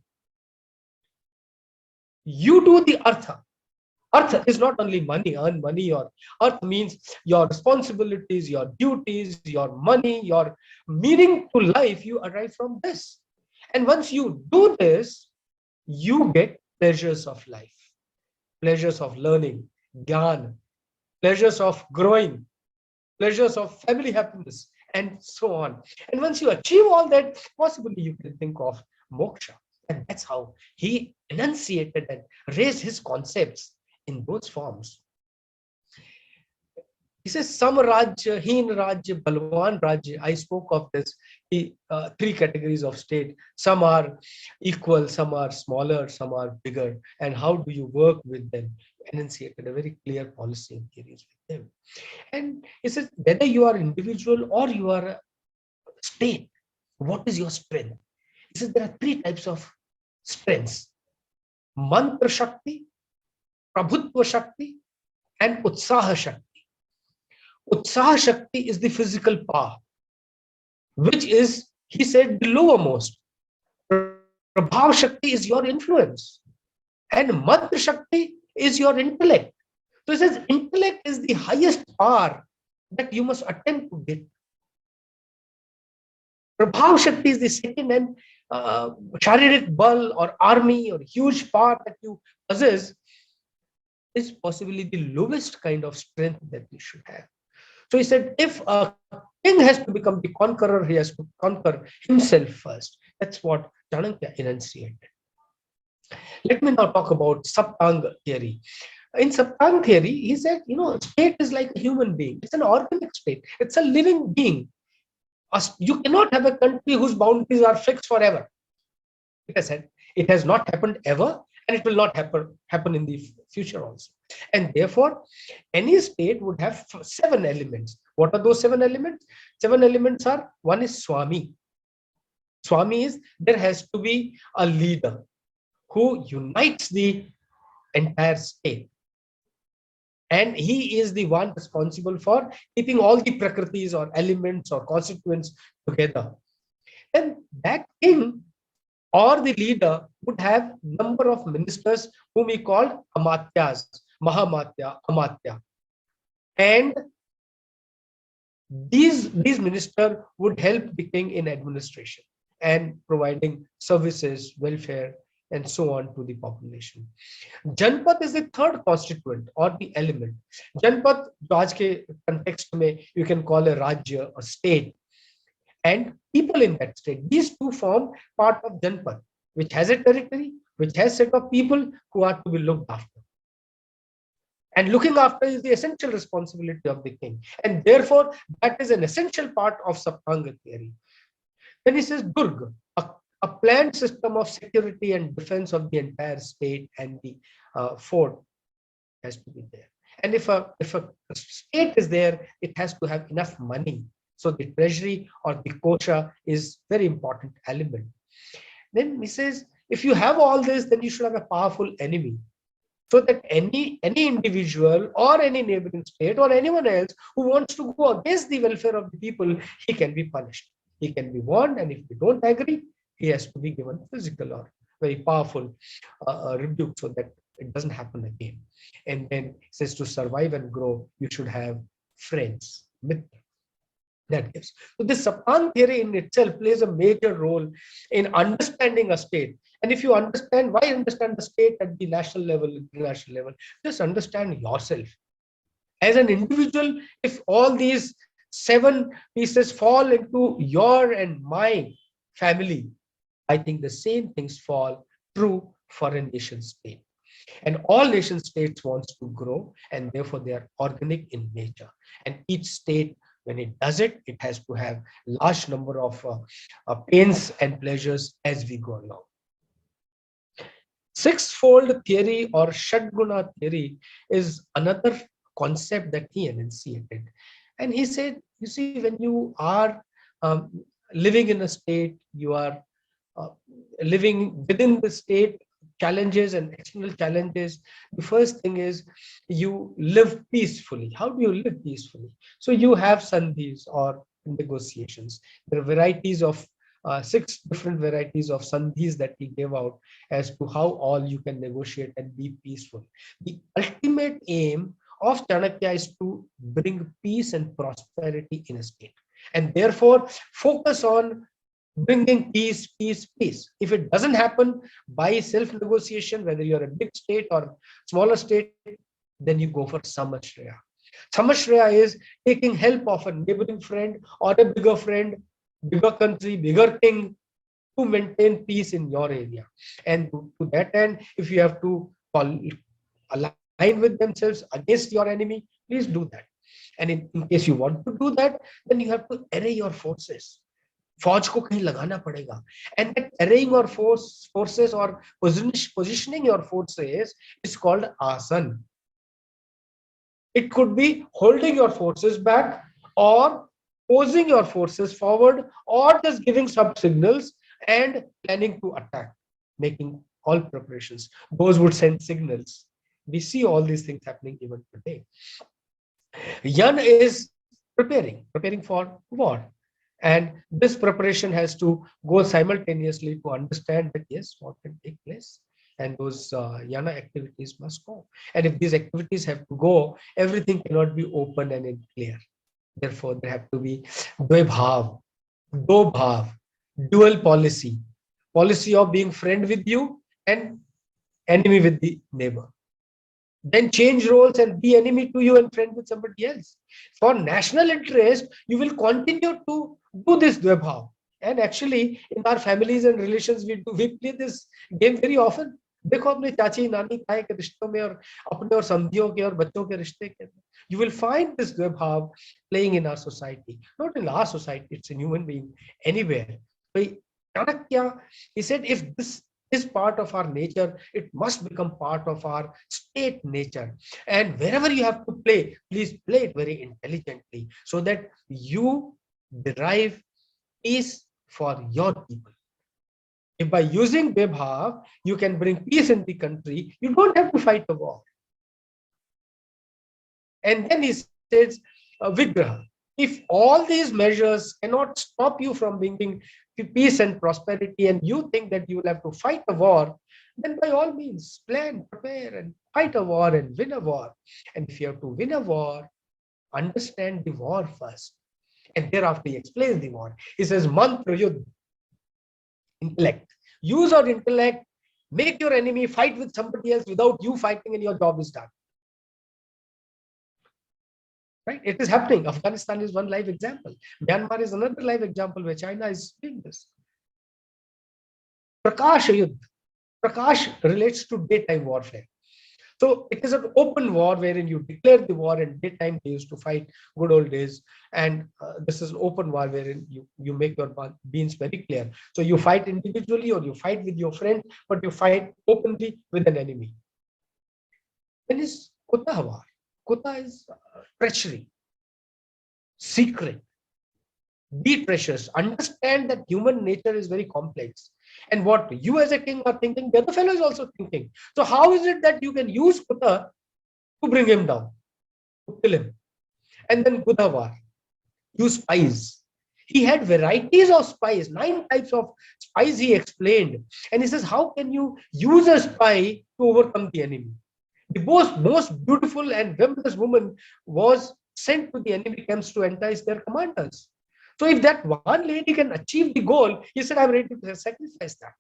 You do the artha. Artha is not only money, earn money, or artha means your responsibilities, your duties, your money, your meaning to life, you arrive from this. And once you do this, you get pleasures of life, pleasures of learning, gyan, pleasures of growing, pleasures of family happiness, and so on. And once you achieve all that, possibly you can think of moksha. And that's how he enunciated and raised his concepts in those forms. He says, Sam Rajya, Heen Rajya, Balwan Rajya. I spoke of this, three categories of state. Some are equal, some are smaller, some are bigger. And how do you work with them? Enunciated a very clear policy and theories with them. And he says, whether you are individual or you are a state, what is your strength? He says, there are three types of strengths: Mantra Shakti, Prabhutva Shakti, and Utsaha Shakti. Utsaha Shakti is the physical power, which is, he said, the lowermost. Prabhav Shakti is your influence, and Mantra Shakti is your intellect. So he says intellect is the highest power that you must attempt to get. Prabhav Shakti is the second, and Sharirik Bal or army or huge power that you possess is possibly the lowest kind of strength that we should have. So he said, if a king has to become the conqueror, he has to conquer himself first. That's what Chanakya enunciated. Let me now talk about Saptanga theory. In Saptanga theory, he said, state is like a human being. It's an organic state. It's a living being. You cannot have a country whose boundaries are fixed forever. Like I said, it has not happened ever, and it will not happen in the future also. And therefore, any state would have 7 elements. What are those 7 elements? 7 elements are, one is Swami. Swami is, there has to be a leader who unites the entire state. And he is the one responsible for keeping all the prakritis or elements or constituents together. And that king or the leader would have number of ministers whom he called amatyas, mahamatya, amatya. And these ministers would help the king in administration and providing services, welfare, and so on to the population. Janpat is the third constituent or the element. Janpat, aaj ke context mein, you can call a rajya, a state, and people in that state. These two form part of Janpat, which has a territory, which has set of people who are to be looked after. And looking after is the essential responsibility of the king. And therefore, that is an essential part of Saptanga theory. Then he says Durga, a planned system of security and defense of the entire state, and the fort has to be there. And if a state is there, it has to have enough money. So the treasury or the kosha is very important element. Then he says, if you have all this, then you should have a powerful enemy, so that any individual or any neighboring state or anyone else who wants to go against the welfare of the people, he can be punished. He can be warned, and if we don't agree, he has to be given physical or very powerful rebuke, so that it doesn't happen again. And then it says, to survive and grow, you should have friends, mitra. that gives. So this Saptan theory in itself plays a major role in understanding a state. And if you understand, why understand the state at the national level, international level? Just understand yourself. As an individual, if all these 7 pieces fall into your and my family, I think the same things fall true for a nation state. And all nation states wants to grow, and therefore they are organic in nature. And each state, when it does it, it has to have large number of pains and pleasures as we go along. Sixfold theory or Shadguna theory is another concept that he enunciated. And he said, you see, when you are living in a state, you are living within the state, challenges and external challenges. The first thing is you live peacefully. How do you live peacefully? So you have sandhis or negotiations. There are varieties of 6 different varieties of sandhis that he gave out as to how all you can negotiate and be peaceful. The ultimate aim of Chanakya is to bring peace and prosperity in a state, and therefore focus on bringing peace, peace, peace. If it doesn't happen by self-negotiation, whether you're a big state or smaller state, then you go for Samashreya. Samashreya is taking help of a neighboring friend or a bigger friend, bigger country, bigger king to maintain peace in your area. And to that end, if you have to align with themselves against your enemy, please do that. And in case you want to do that, then you have to array your forces. फौज को कहीं लगाना पड़ेगा, and that arraying your forces or positioning your forces is called asan. It could be holding your forces back or posing your forces forward or just giving sub signals and planning to attack, making all preparations. Those would send signals. We see all these things happening even today. Yan is preparing for war. And this preparation has to go simultaneously to understand that, yes, what can take place. And those Yana activities must go. And if these activities have to go, everything cannot be open and clear. Therefore, there have to be dvibhav, do bhav, dual policy. Policy of being friend with you and enemy with the neighbor. Then change roles and be enemy to you and friend with somebody else. For national interest, you will continue to do this dvibhav. And actually, in our families and relations, we play this game very often. देखो अपने चाची नानी ताए के रिश्तों में और अपने और समधियों के और बच्चों के रिश्ते के, you will find this dvibhav playing in our society. Not in our society, it's in human being anywhere. So Chanakya, he said, if this is part of our nature, it must become part of our state nature. And wherever you have to play, please play it very intelligently so that you derive peace for your people. If by using dvibhav, you can bring peace in the country, you don't have to fight a war. And then he says, Vigraha. If all these measures cannot stop you from bringing peace and prosperity, and you think that you will have to fight a war, then by all means, plan, prepare, and fight a war and win a war. And if you have to win a war, understand the war first. And thereafter he explains the war. He says, mantra yudh, intellect. Use your intellect, make your enemy fight with somebody else without you fighting, and your job is done. Right? It is happening. Afghanistan is one live example. Myanmar is another live example where China is doing this. Prakash Yudh. Prakash relates to daytime warfare. So it is an open war wherein you declare the war, and daytime they used to fight, good old days. And this is an open war wherein you make your beans very clear. So you fight individually or you fight with your friend, but you fight openly with an enemy. Then is Kuta war. Kuta is treachery, secret. Be treacherous. Understand that human nature is very complex. And what you as a king are thinking, the other fellow is also thinking. So how is it that you can use Kuta to bring him down, to kill him? And then Kuta war. Use spies. He had varieties of spies, 9 types of spies he explained. And he says, how can you use a spy to overcome the enemy? The most beautiful and rebellious woman was sent to the enemy camps to entice their commanders. So if that one lady can achieve the goal, he said, I'm ready to sacrifice that.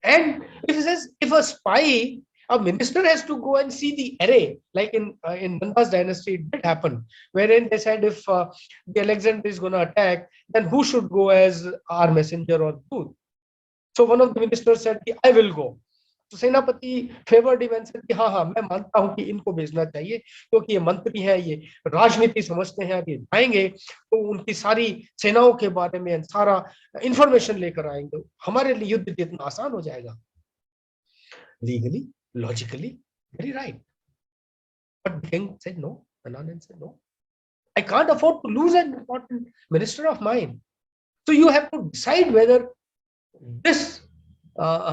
And if he says, if a spy, a minister has to go and see the array, like in Nanda's dynasty, it did happen, wherein they said if the Alexander is going to attack, then who should go as our messenger or dooth? So one of the ministers said, I will go. तो सेनापति favoured even से कि हाँ हाँ मैं मानता हूं कि इनको भेजना चाहिए क्योंकि ये मंत्री हैं, ये राजनीति समझते हैं, ये जाएंगे तो उनकी सारी सेनाओं के बारे में सारा इंफॉर्मेशन लेकर आएंगे, हमारे लिए युद्ध जितना आसान हो जाएगा. Legally, logically, very right. But the king said no. Anand said no. I can't afford to lose an important minister of mine. So you have to decide whether this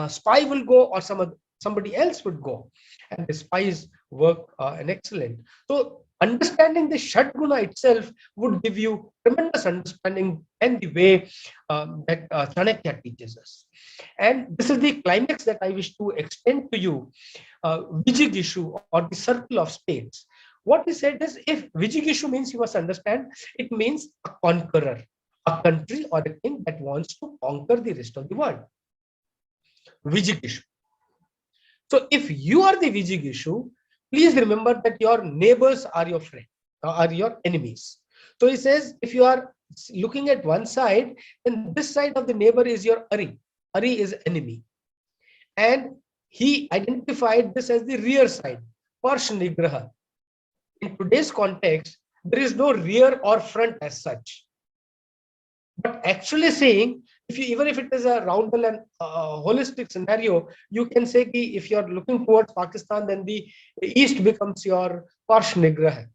spy will go or somebody else would go, and the spies work and excellent. So understanding the Shatguna itself would give you tremendous understanding and the way that Chanakya teaches us. And this is the climax that I wish to extend to you. Vijigishu, or the circle of states. What he said is, if Vijigishu means, you must understand, it means a conqueror, a country or a king that wants to conquer the rest of the world. Vijigishu. So if you are the Vijigishu, please remember that your neighbors are your friend, are your enemies. So he says, if you are looking at one side, then this side of the neighbor is your Ari. Ari is enemy. And he identified this as the rear side, Parsh Nigraha. In today's context, there is no rear or front as such. But actually saying, even if it is a roundel and holistic scenario, you can say that if you are looking towards Pakistan, then the east becomes your Parsh Nigraha.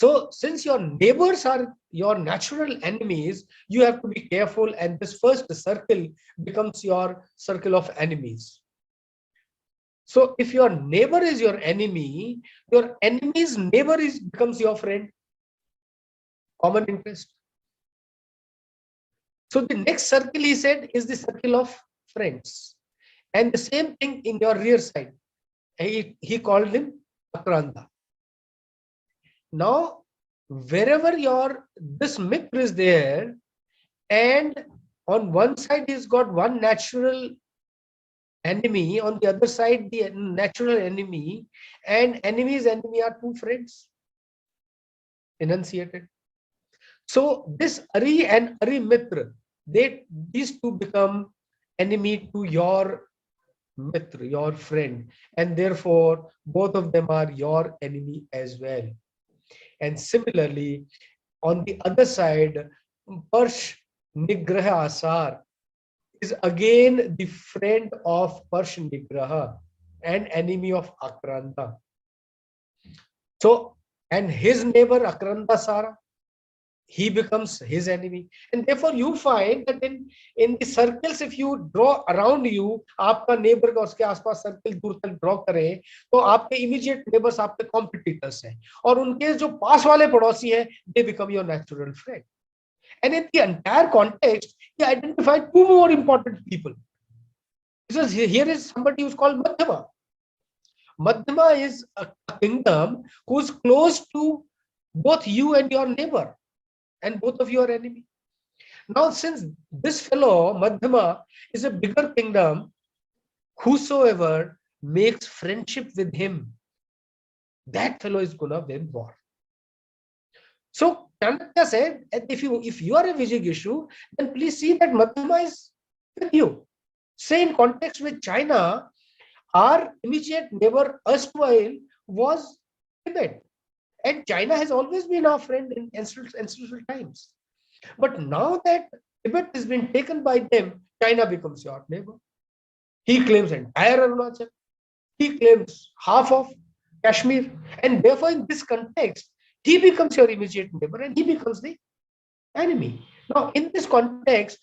So since your neighbors are your natural enemies, you have to be careful, and this first circle becomes your circle of enemies. So if your neighbor is your enemy, your enemy's neighbor becomes your friend. Common interest. So the next circle, he said, is the circle of friends. And the same thing in your rear side. He called him Akranta. Now, wherever this Mitra is there, and on one side he's got one natural enemy, on the other side the natural enemy, and enemy's enemy are two friends. Enunciated. So this Ari and Ari Mitra, these two become enemy to your Mitra, your friend, and therefore both of them are your enemy as well. And similarly, on the other side, Parsh Nigraha Asar is again the friend of Parsh Nigraha and enemy of Akranta. So, and his neighbor Akranta Sara, he becomes his enemy. And therefore you find that in the circles, if you draw around you, आपका neighbor का उसके आसपास circle दूर तक draw करें, तो आपके immediate neighbors आपके competitors हैं, और उनके जो पास वाले पड़ोसी हैं, they become your natural friend. And in the entire context, he identified two more important people. Because here is somebody who's called Madhyama. Madhyama is a kingdom who's close to both you and your neighbor, and both of you are enemy. Now, since this fellow, Madhyama, is a bigger kingdom, whosoever makes friendship with him, that fellow is going to win war. So, Chanakya said, if you are a Vijigishu, then please see that Madhyama is with you. Same context with China, our immediate neighbor erstwhile was Tibet. And China has always been our friend in ancestral times. But now that Tibet has been taken by them, China becomes your neighbor. He claims entire Arunachal. He claims half of Kashmir. And therefore, in this context, he becomes your immediate neighbor and he becomes the enemy. Now, in this context,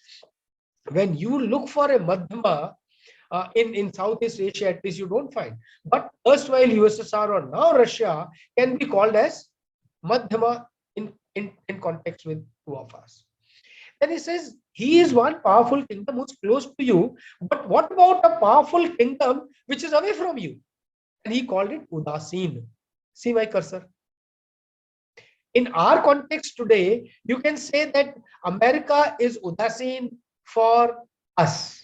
when you look for a Madhyama, in Southeast Asia, at least you don't find. But erstwhile USSR or now Russia can be called as Madhyama in context with two of us. Then he says, he is one powerful kingdom who's close to you, but what about a powerful kingdom which is away from you? And he called it Udasin. See my cursor. In our context today, you can say that America is udasin for us,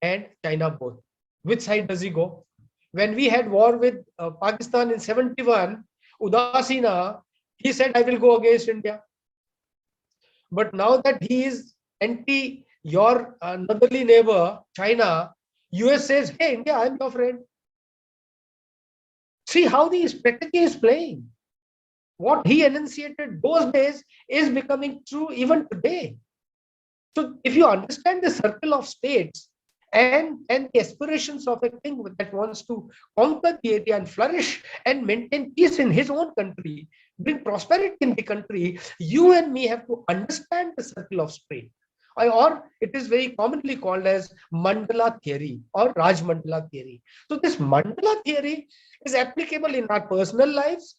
and China both. Which side does he go? When we had war with Pakistan in 71, Udasina, he said, I will go against India. But now that he is anti your northerly neighbor, China, US says, hey, India, I'm your friend. See how the strategy is playing. What he enunciated those days is becoming true even today. So if you understand the circle of states and the aspirations of a king that wants to conquer the area and flourish and maintain peace in his own country, bring prosperity in the country, you and me have to understand the circle of state. Or it is very commonly called as mandala theory or Raj Mandala theory. So this mandala theory is applicable in our personal lives,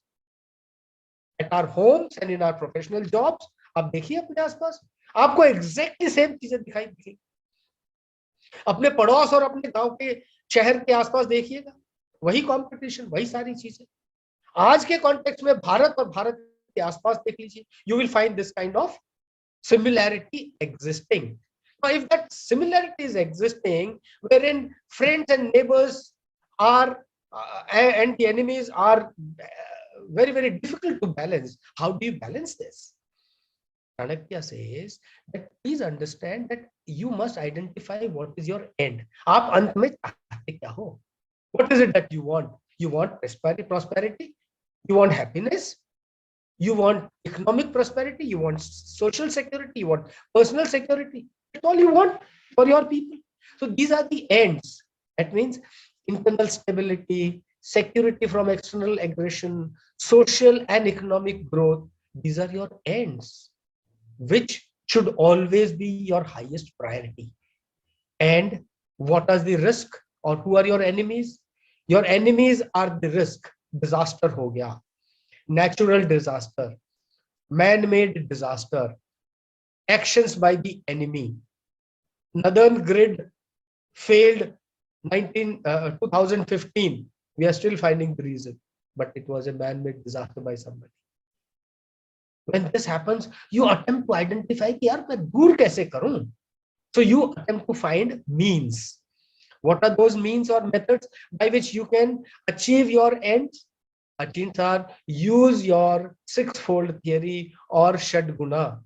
at our homes and in our professional jobs. आप देखिए अपने आसपास, आपको exactly same चीजें दिखाई देंगी. अपने पड़ोस और अपने गांव के शहर के आसपास देखिएगा, वही कंपटीशन, वही सारी चीजें. आज के कॉन्टेक्स्ट में भारत और भारत के आसपास देख लीजिए, you will find this kind of similarity existing. Now, if that similarity is existing, wherein friends and neighbors are and the enemies are very, very difficult to balance, how do you balance this? Chanakya says that please understand that you must identify what is your end. आप अंत में चाहते क्या हो? What is it that you want? You want prosperity? You want happiness? You want economic prosperity, you want social security, you want personal security. That's all you want for your people. So these are the ends. That means internal stability, security from external aggression, social and economic growth. These are your ends, which should always be your highest priority. And what is the risk, or who are your enemies? Your enemies are the risk. Disaster ho gaya, natural disaster, man-made disaster, actions by the enemy. Northern Grid failed 2015. We are still finding the reason, but it was a man-made disaster by somebody. When this happens, you attempt to identify कि यार मैं दूर कैसे करूं? So you attempt to find means. What are those means or methods by which you can achieve your ends? Means are use your sixfold theory or Shadguna.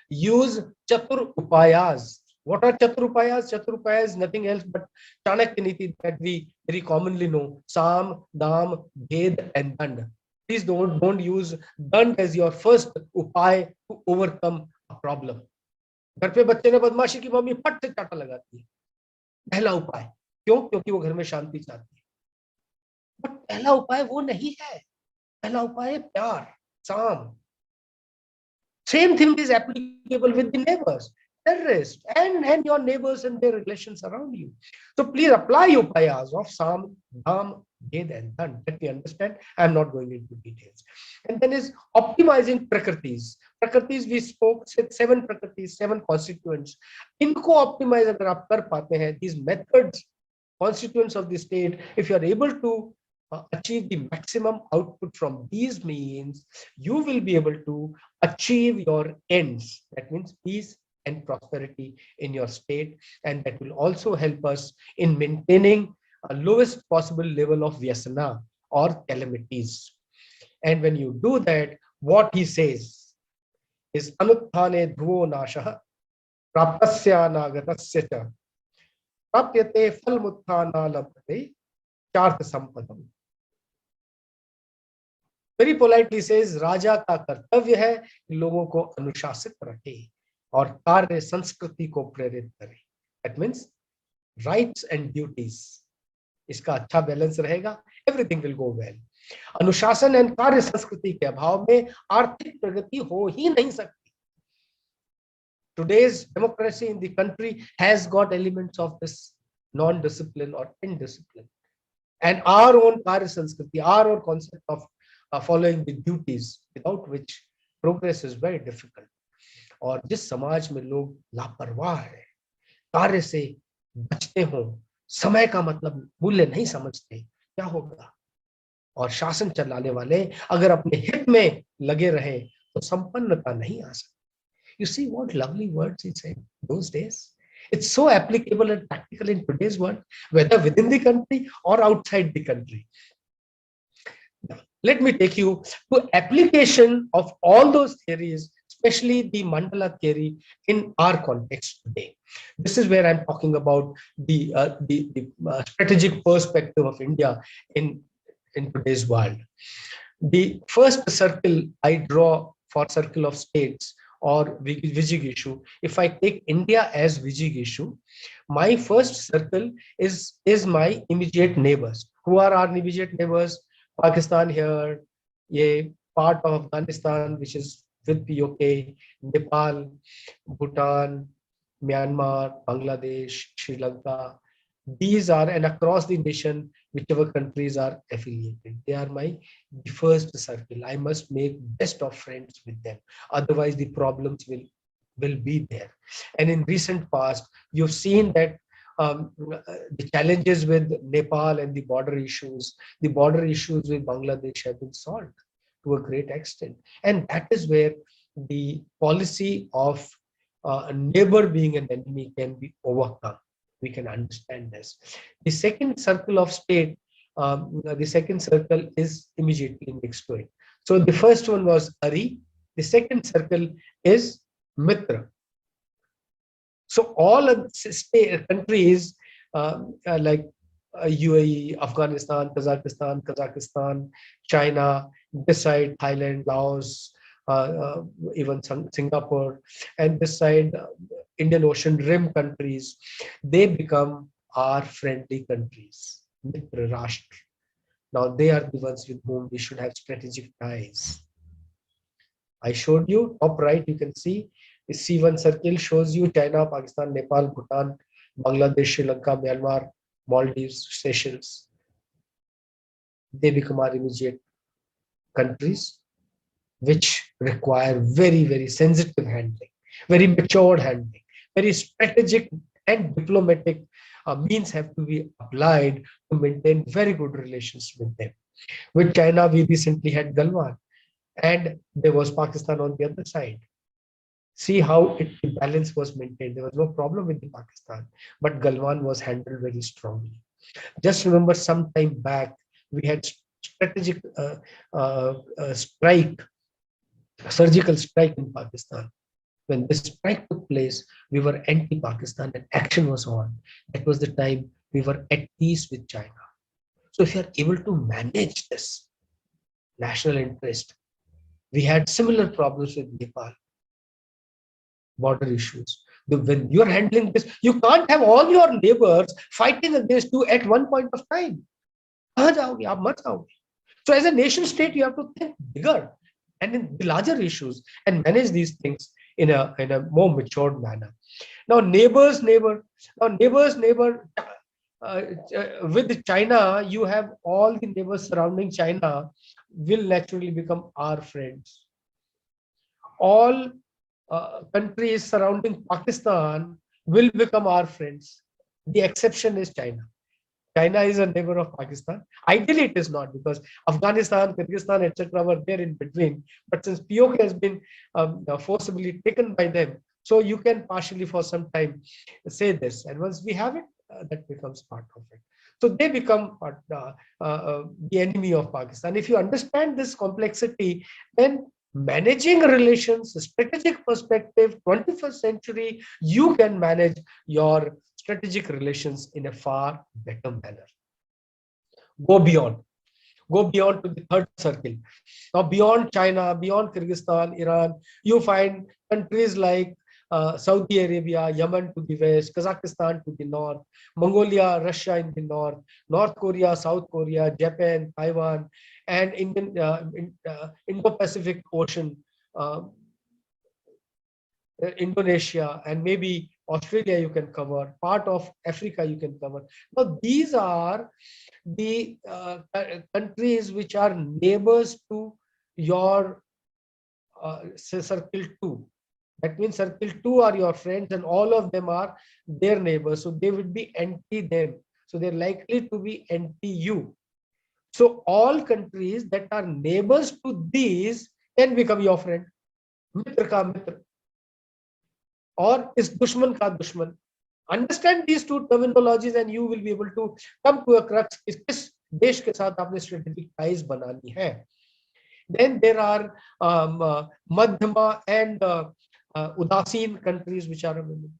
Use Chatur Upayas. What are Chatur Upayas? Chatur Upayas is nothing else but Chanakya Niti that we very commonly know. Sam, Dam, Bhed and Dand. Please don't use Dand as your first upay to overcome a problem. घर पे बच्चे ने बदमाशी की, mummy फट से चाटा लगाती है. पहला उपाय. क्यों? क्योंकि वो घर में शांति चाहती है. बट पहला उपाय वो नहीं है. पहला उपाय है प्यार, साम. Same thing is applicable with the neighbors, terrorists, and your neighbors and their relations around you. So please apply upayas of Sam, Dham, Bhed and Dand. Let me understand. I am not going into details. And then is optimizing prakritis. Prakritis we spoke, 7 prakritis, 7 constituents. इनको optimize अगर आप कर पाते हैं, these methods, constituents of the state, if you are able to achieve the maximum output from these means, you will be able to achieve your ends. That means peace and prosperity in your state, and that will also help us in maintaining a lowest possible level of vyasana or calamities. And when you do that, what he says is anuthane dhruvo nashaha praptasya nagatasya cha prapyate phalmuthana labhate chartha sampadam. Very politely says, राजा का कर्तव्य है कि लोगों को अनुशासित रखे और कार्य संस्कृति को प्रेरित करे. That means rights and duties. इसका अच्छा बैलेंस रहेगा, everything will go well. अनुशासन and कार्य संस्कृति के अभाव में आर्थिक प्रगति हो ही नहीं सकती. Today's democracy in the country has got elements of this non-discipline or indiscipline. And our own कार्य संस्कृति, our own concept of following the duties, without which progress is very difficult. और जिस समाज में लोग लापरवाह है, कार्य से बचते हो, समय का मतलब मूल्य नहीं समझते, क्या होगा? और शासन चलाने वाले अगर अपने हित में लगे रहे तो संपन्नता नहीं आ सकती. You see what lovely words he said those days. It's so applicable and practical in today's world, whether within the country or outside the country. Now, let me take you to application of all those theories, especially the Mandala theory, in our context today. This is where I'm talking about the strategic perspective of India in today's world. The first circle I draw for circle of states or Vijigishu, if I take India as Vijigishu, my first circle is my immediate neighbors. Who are our immediate neighbors? Pakistan here, a part of Afghanistan, which is with POK, Nepal, Bhutan, Myanmar, Bangladesh, Sri Lanka. These are, and across the nation, whichever countries are affiliated, they are my first circle. I must make best of friends with them. Otherwise, the problems will be there. And in recent past, you've seen that the challenges with Nepal and the border issues with Bangladesh have been solved to a great extent. And that is where the policy of a neighbor being an enemy can be overcome. We can understand this. The second circle of state, the second circle is immediately next to it. So the first one was Ari. The second circle is Mitra. So all of the countries like UAE, Afghanistan, Kazakhstan, China, this side Thailand, Laos, even Singapore, and this side Indian Ocean Rim countries, they become our friendly countries, Mitra Rashtra. Now they are the ones with whom we should have strategic ties. I showed you top right, you can see the C1 circle shows you China, Pakistan, Nepal, Bhutan, Bangladesh, Sri Lanka, Myanmar, Maldives, Seychelles. They become our immediate countries, which require very, very sensitive handling, very matured handling, very strategic and diplomatic means have to be applied to maintain very good relations with them. With China, we recently had Galwan, and there was Pakistan on the other side. See how the balance was maintained. There was no problem with the Pakistan, but Galwan was handled very strongly. Just remember some time back, we had strategic strike, surgical strike in Pakistan. When this strike took place, we were anti-Pakistan and action was on. That was the time we were at peace with China. So if you are able to manage this national interest, we had similar problems with Nepal, border issues. When you're handling this, you can't have all your neighbors fighting against you at one point of time. So as a nation state, you have to think bigger and in the larger issues and manage these things in a more matured manner. Now neighbors neighbor with China, you have all the neighbors surrounding China will naturally become our friends. All countries surrounding Pakistan will become our friends. The exception is China. China is a neighbor of Pakistan. Ideally, it is not, because Afghanistan, Kyrgyzstan, etc. were there in between. But since POK has been forcibly taken by them, so you can partially for some time say this. And once we have it, that becomes part of it. So they become the enemy of Pakistan. If you understand this complexity, then managing relations, strategic perspective, 21st century, you can manage your strategic relations in a far better manner. Go beyond to the third circle. Now beyond China, beyond Kyrgyzstan, Iran, you find countries like Saudi Arabia, Yemen to the west, Kazakhstan to the north, Mongolia, Russia in the north, North Korea, South Korea, Japan, Taiwan, and Indo-Pacific Ocean, Indonesia, and maybe Australia you can cover, part of Africa you can cover. Now these are the countries which are neighbors to your circle 2. That means circle 2 are your friends and all of them are their neighbors. So they would be anti them. So they're likely to be anti you. So all countries that are neighbors to these can become your friend. मित्र का मित्र और इस दुश्मन का दुश्मन. Understand these two terminologies and you will be able to come to a crux. किस देश के साथ आपने strategic ties बनानी है. Then there are Madhyama and Udasin countries which are available.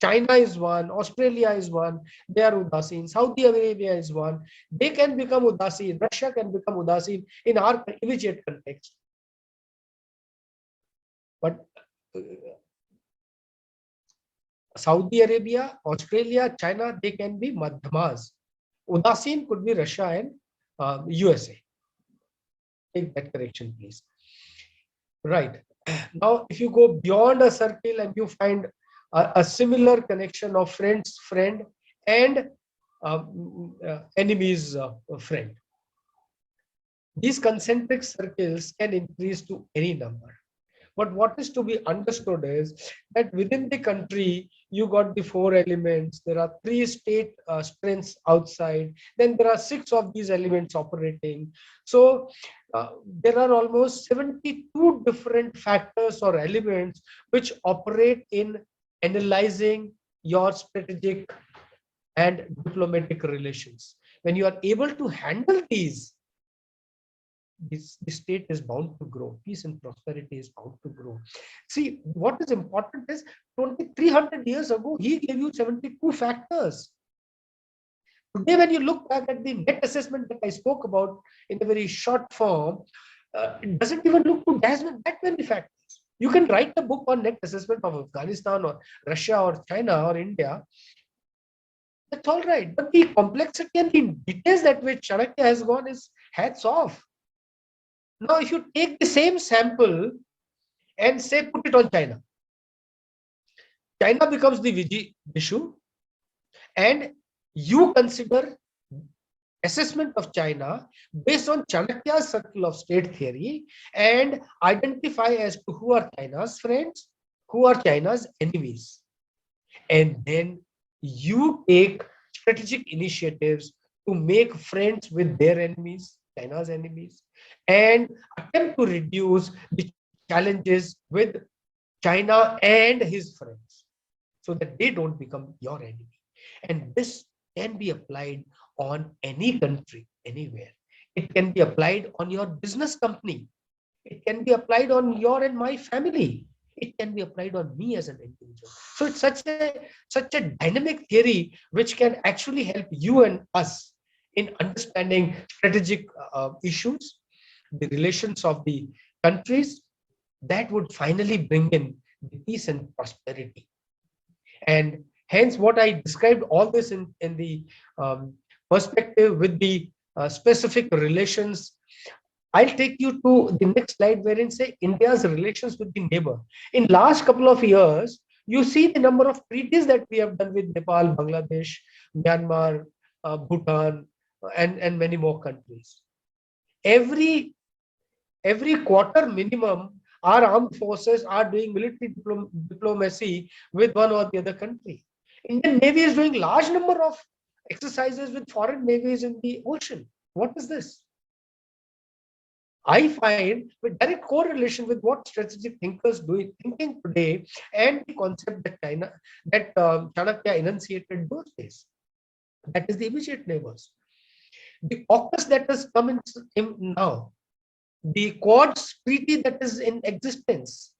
China is one, Australia is one, they are Udasin, Saudi Arabia is one, they can become Udasin, Russia can become Udasin in our immediate context. But Saudi Arabia, Australia, China, they can be Madhyamas. Udasin could be Russia and USA. Take that correction, please. Right. Now, if you go beyond a circle and you find a similar connection of friend's friend and enemy's friend, these concentric circles can increase to any number. But what is to be understood is that within the country, you got the 4 elements. There are 3 state strengths outside. Then there are 6 of these elements operating. So there are almost 72 different factors or elements which operate in analyzing your strategic and diplomatic relations. When you are able to handle these, this state is bound to grow. Peace and prosperity is bound to grow. See, what is important is 300 years ago, he gave you 72 factors. Today, when you look back at the net assessment that I spoke about in a very short form, it doesn't even look to that many factors. You can write a book on net assessment of Afghanistan or Russia or China or India. That's all right. But the complexity and the details that which Chanakya has gone is hats off. Now, if you take the same sample and say put it on China, China becomes the Vishu, and you consider assessment of China based on Chanakya's circle of state theory and identify as to who are China's friends, who are China's enemies. And then you take strategic initiatives to make friends with their enemies, China's enemies, and attempt to reduce the challenges with China and his friends so that they don't become your enemy. And this can be applied on any country, anywhere. It can be applied on your business company. It can be applied on your and my family. It can be applied on me as an individual. So it's such a dynamic theory which can actually help you and us in understanding strategic issues, the relations of the countries that would finally bring in the peace and prosperity. And hence what I described all this in the perspective with the specific relations. I'll take you to the next slide wherein say India's relations with the neighbor. In last couple of years, you see the number of treaties that we have done with Nepal, Bangladesh, Myanmar, Bhutan, and many more countries. Every quarter minimum, our armed forces are doing military diplomacy with one or the other country. Indian Navy is doing large number of exercises with foreign navies in the ocean. What is this? I find with direct correlation with what strategic thinkers thinking today and the concept that Chanakya enunciated those days. That is the immediate neighbors. The AUKUS that has come in now, the Quads treaty that is in existence.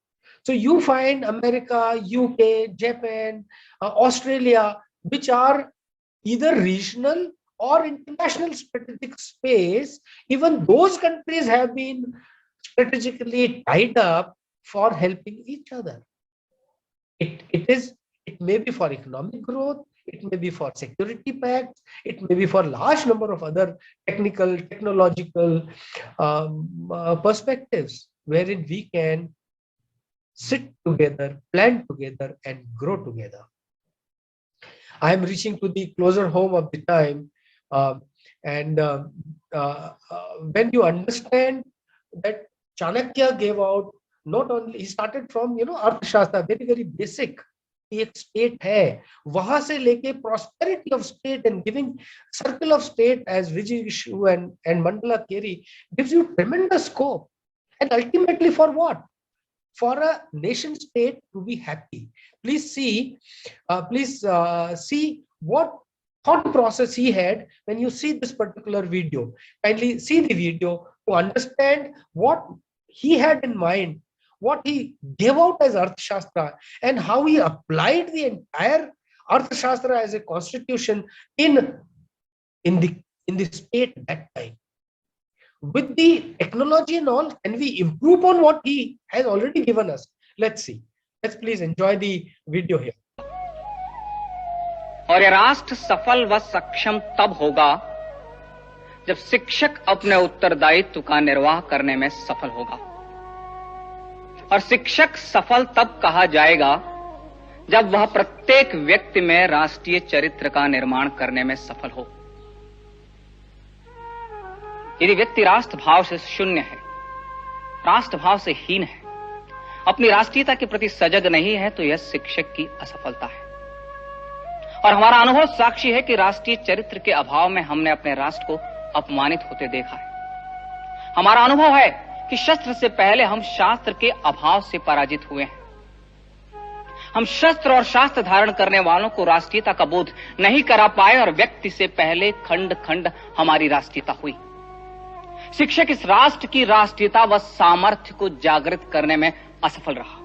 So you find America, UK, Japan, Australia, which are either regional or international strategic space. Even those countries have been strategically tied up for helping each other. It may be for economic growth, it may be for security pacts, it may be for large number of other technological perspectives wherein we can sit together, plan together, and grow together. I am reaching to the closer home of the time. When you understand that Chanakya gave out, not only, he started from, Arthashastra, very, very basic एक state है, वहां से लेके prosperity of state and giving circle of state as Vijay and Mandala Keri gives you tremendous scope. And ultimately for what? For a nation state to be happy. Please see what thought process he had when you see this particular video. Kindly see the video to understand what he had in mind, what he gave out as Arthashastra, and how he applied the entire Arthashastra as a constitution in the state at that time. With the technology and all, can we improve on what he has already given us? Let's see. Let's please enjoy the video here. और यह राष्ट्र सफल व सक्षम तब होगा जब शिक्षक अपने उत्तरदायित्व का निर्वाह करने में सफल होगा। और शिक्षक सफल तब कहा जाएगा जब वह प्रत्येक व्यक्ति में राष्ट्रीय चरित्र का निर्माण करने में सफल हो। यदि व्यक्ति राष्ट्र भाव से शून्य है, राष्ट्र भाव से हीन है, अपनी राष्ट्रीयता के प्रति सजग नहीं है, तो यह शिक्षक की असफलता है। और हमारा अनुभव साक्षी है कि राष्ट्रीय चरित्र के अभाव में हमने अपने राष्ट्र को अपमानित होते देखा है। हमारा अनुभव है कि शस्त्र से पहले हम शास्त्र के अभाव से पराजित हुए हैं। हम शस्त्र और शास्त्र धारण करने वालों को राष्ट्रीयता का बोध नहीं करा पाए और व्यक्ति से पहले खंड खंड हमारी राष्ट्रीयता हुई। शिक्षक इस राष्ट्र की राष्ट्रीयता व सामर्थ्य को जागृत करने में असफल रहा।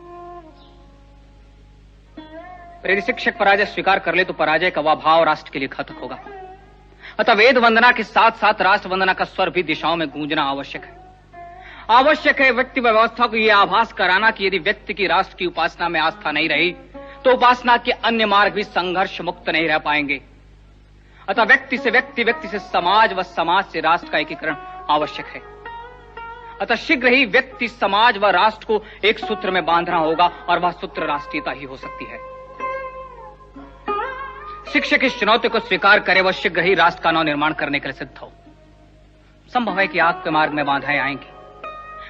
यदि शिक्षक पराजय स्वीकार कर ले तो पराजय का वह भाव राष्ट्र के लिए घातक होगा। अतः वेद वंदना के साथ साथ राष्ट्र वंदना का स्वर भी दिशाओं में गूंजना आवश्यक है। आवश्यक है व्यक्ति व्यवस्था को यह आभास कराना कि यदि व्यक्ति की राष्ट्र की उपासना में आस्था नहीं रही तो उपासना के अन्य मार्ग भी संघर्ष मुक्त नहीं रह पाएंगे। अतः व्यक्ति से व्यक्ति, व्यक्ति से समाज व समाज से राष्ट्र का एकीकरण आवश्यक है। अतः शीघ्र ही व्यक्ति, समाज व राष्ट्र को एक सूत्र में बांधना होगा और वह सूत्र राष्ट्रीयता ही हो सकती है। शिक्षक इस चुनौती को स्वीकार करे, वह शीघ्र ही राष्ट्र का नव निर्माण करने के लिए सिद्ध हो। संभव है कि आग के मार्ग में बाधाएं आएंगी,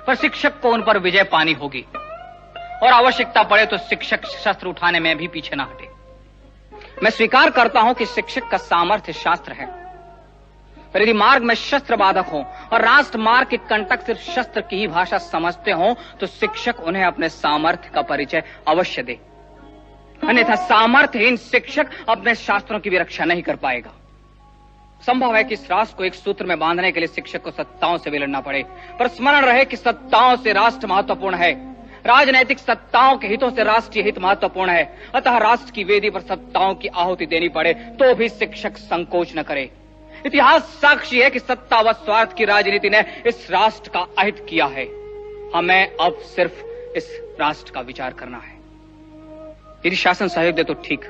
पर शिक्षक को उन पर विजय पानी होगी और आवश्यकता पड़े तो शिक्षक शस्त्र उठाने में भी पीछे ना हटे। मैं स्वीकार करता हूं कि शिक्षक का सामर्थ्य शास्त्र है, पर यदि मार्ग में शस्त्र बाधक हो और राष्ट्र मार्ग के कंटक सिर्फ शस्त्र की ही भाषा समझते हो तो शिक्षक उन्हें अपने सामर्थ्य का परिचय अवश्य दे। अन्यथा सामर्थ्यहीन शिक्षक अपने शास्त्रों की भी रक्षा नहीं कर पाएगा। संभव है कि इस राष्ट्र को एक सूत्र में बांधने के लिए शिक्षक को सत्ताओं से भी लड़ना पड़े, पर स्मरण रहे कि सत्ताओं से राष्ट्र महत्वपूर्ण है, राजनैतिक सत्ताओं के हितों से राष्ट्रीय हित महत्वपूर्ण है। अतः राष्ट्र की वेदी पर सत्ताओं की आहुति देनी पड़े तो भी शिक्षक संकोच न करे। इतिहास साक्षी है कि सत्ता व स्वार्थ की राजनीति ने इस राष्ट्र का अहित किया है। हमें अब सिर्फ इस राष्ट्र का विचार करना है। यदि शासन सहयोग दे तो ठीक,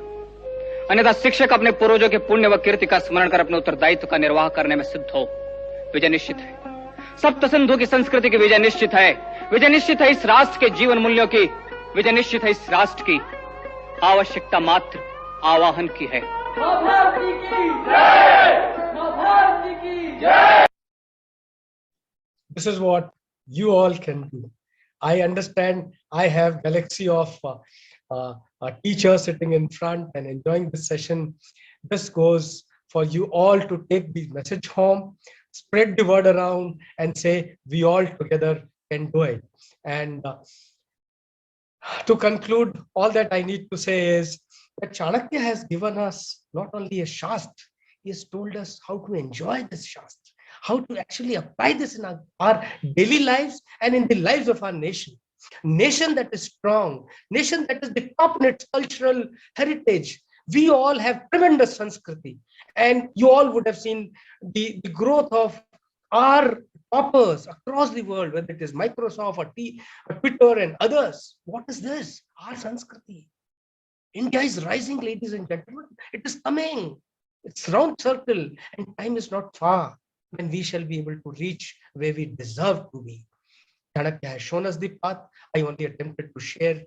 अन्यथा शिक्षक अपने पूर्वजों के पुण्य व कीर्ति का स्मरण कर अपने उत्तरदायित्व का निर्वाह करने में सिद्ध हो। विजय निश्चित है। सप्त सिंधु की संस्कृति की विजय निश्चित है। विजय निश्चित है इस राष्ट्र के जीवन मूल्यों की। विजय निश्चित है इस राष्ट्र की। आवश्यकता मात्र आवाहन की है। This is what you all can do. I understand I have galaxy of teachers sitting in front and enjoying this session. This goes for you all to take the message home, spread the word around and say we all together can do it. And to conclude, all that I need to say is that Chanakya has given us not only a Shastra, he has told us how to enjoy this Shastra, how to actually apply this in our daily lives and in the lives of our nation. Nation that is strong, nation that is the top in its cultural heritage. We all have tremendous Sanskriti, and you all would have seen the growth of our toppers across the world, whether it is Microsoft or Twitter and others. What is this? Our Sanskriti. India is rising, ladies and gentlemen. It is coming. It's round circle, and time is not far when we shall be able to reach where we deserve to be. Chanakya has shown us the path. I only attempted to share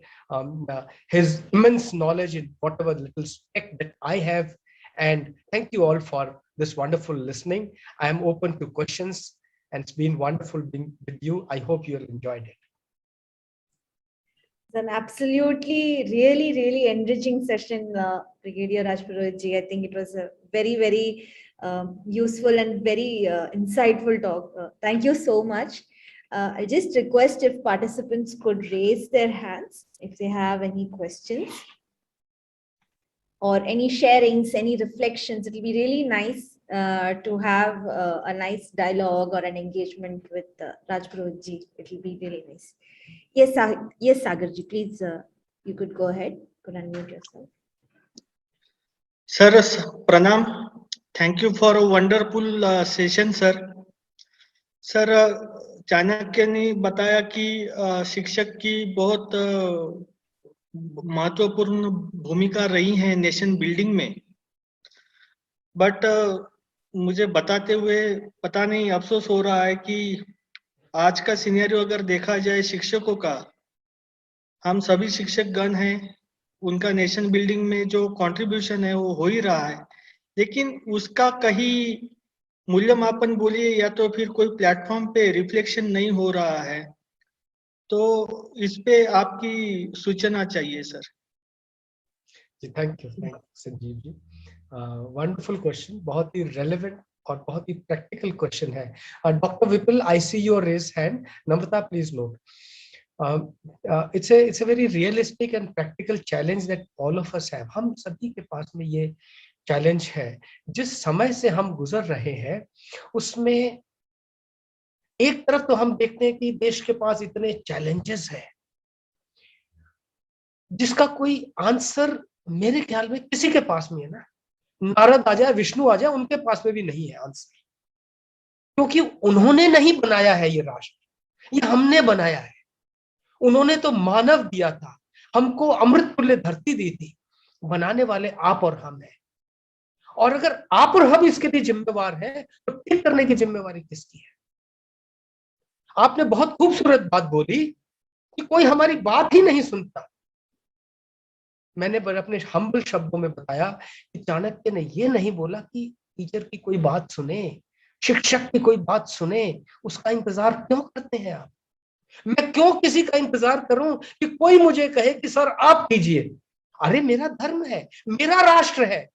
his immense knowledge in whatever little speck that I have. And thank you all for this wonderful listening. I am open to questions, and it's been wonderful being with you. I hope you have enjoyed it. An absolutely, really enriching session, Brigadier Rajpurohit ji. I think it was a very useful and very insightful talk. Thank you so much. I just request if participants could raise their hands if they have any questions or any sharings, any reflections. It will be really nice to have a nice dialogue or an engagement with Rajpurohit ji. It will be really nice. Yes, yes, Sagar ji, please, you could go ahead. You could unmute yourself. Sir, pranam. Thank you for a wonderful session, sir. Sir, Chanakya ने बताया कि शिक्षक की बहुत महत्वपूर्ण भूमिका रही है नेशन बिल्डिंग में, बट मुझे बताते हुए पता नहीं अफसोस हो रहा है कि आज का सिनेरियो अगर देखा जाए शिक्षकों का, हम सभी शिक्षक गण हैं, उनका नेशन बिल्डिंग में जो कंट्रीब्यूशन है वो हो ही रहा है, लेकिन उसका कहीं मूल्यमापन बोलिए या तो फिर कोई प्लेटफॉर्म पे रिफ्लेक्शन नहीं हो रहा है, तो इस पे आपकी सूचना चाहिए sir. Thank you Sanjeev ji, wonderful question, बहुत ही रेलेवेंट और बहुत ही प्रैक्टिकल क्वेश्चन है। Doctor Vipul, I see your raise hand. Namrata, please note. it's a very realistic and practical challenge that all of us have. हम सभी के पास में ये चैलेंज है। जिस समय से हम गुजर रहे हैं उसमें एक तरफ तो हम देखते हैं कि देश के पास इतने चैलेंजेस हैं जिसका कोई आंसर मेरे ख्याल में किसी के पास में है ना, नारद आ जाए, विष्णु आ जाए, उनके पास में भी नहीं है आंसर, क्योंकि उन्होंने नहीं बनाया है ये राष्ट्र, ये हमने बनाया है। उन्होंने तो मानव दिया था, हमको अमृत तुल्य धरती दी थी, बनाने वाले आप और हम हैं। और अगर आप और हम इसके लिए जिम्मेवार हैं तो ठीक करने की जिम्मेवारी किसकी है? आपने बहुत खूबसूरत बात बोली कि कोई हमारी बात ही नहीं सुनता। मैंने अपने हम्बल शब्दों में बताया कि चाणक्य ने ये नहीं बोला कि टीचर की कोई बात सुने, शिक्षक की कोई बात सुने, उसका इंतजार क्यों करते हैं आप? मैं क्यों किसी का इंतजार करूं कि कोई मुझे कहे कि सर आप कीजिए? अरे मेरा धर्म है, मेरा राष्ट्र है,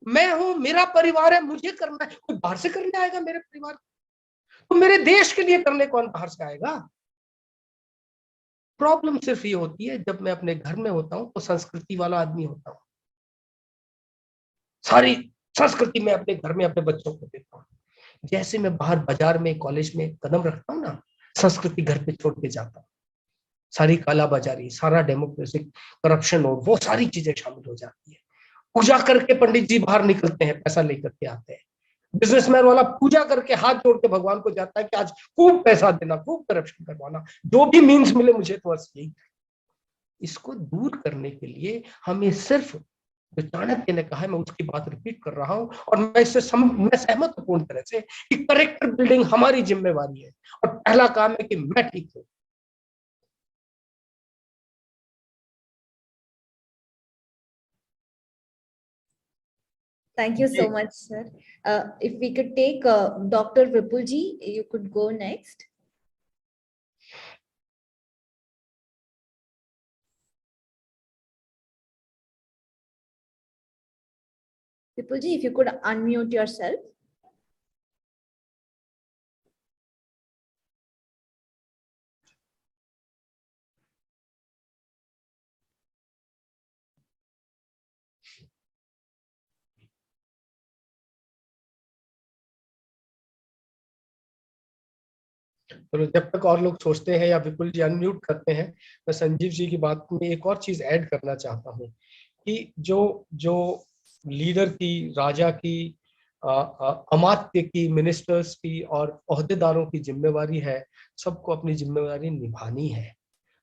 मैं हूं, मेरा परिवार है, मुझे करना है। कोई बाहर से करने आएगा मेरे परिवार, तो मेरे देश के लिए करने कौन बाहर से आएगा? प्रॉब्लम सिर्फ ये होती है जब मैं अपने घर में होता हूं तो संस्कृति वाला आदमी होता हूं, सारी संस्कृति मैं अपने घर में अपने बच्चों को देता हूं। जैसे मैं बाहर बाजार में, कॉलेज में कदम रखता हूं ना, संस्कृति घर पे छोड़ के जाता हूं। सारी कालाबाजारी, सारा डेमोक्रेसी, करप्शन और वो सारी चीजें शामिल हो जाती है। पूजा करके पंडित जी बाहर निकलते हैं, पैसा लेकर के आते हैं। बिजनेसमैन वाला पूजा करके हाथ जोड़ के भगवान को जाता है कि आज खूब पैसा देना, खूब करप्शन करवाना, जो भी मीन्स मिले मुझे तो बस यही। इसको दूर करने के लिए हमें सिर्फ जो चाणक्य ने कहा है, मैं उसकी बात रिपीट कर रहा हूं और मैं इससे मैं सहमत हूं पूर्ण तरह से कि कैरेक्टर बिल्डिंग हमारी जिम्मेवारी है और पहला काम है कि मैं ठीक हूं। Thank you so much, sir. If we could take Dr. Vipul ji, you could go next. Vipul ji, if you could unmute yourself. तो जब तक और लोग सोचते हैं या विपुल जी अनम्यूट करते हैं, मैं संजीव जी की बात में एक और चीज ऐड करना चाहता हूं कि जो लीडर की, राजा की, अमात्य की, मिनिस्टर्स की और ओहदेदारों की जिम्मेवारी है, सबको अपनी जिम्मेवारी निभानी है।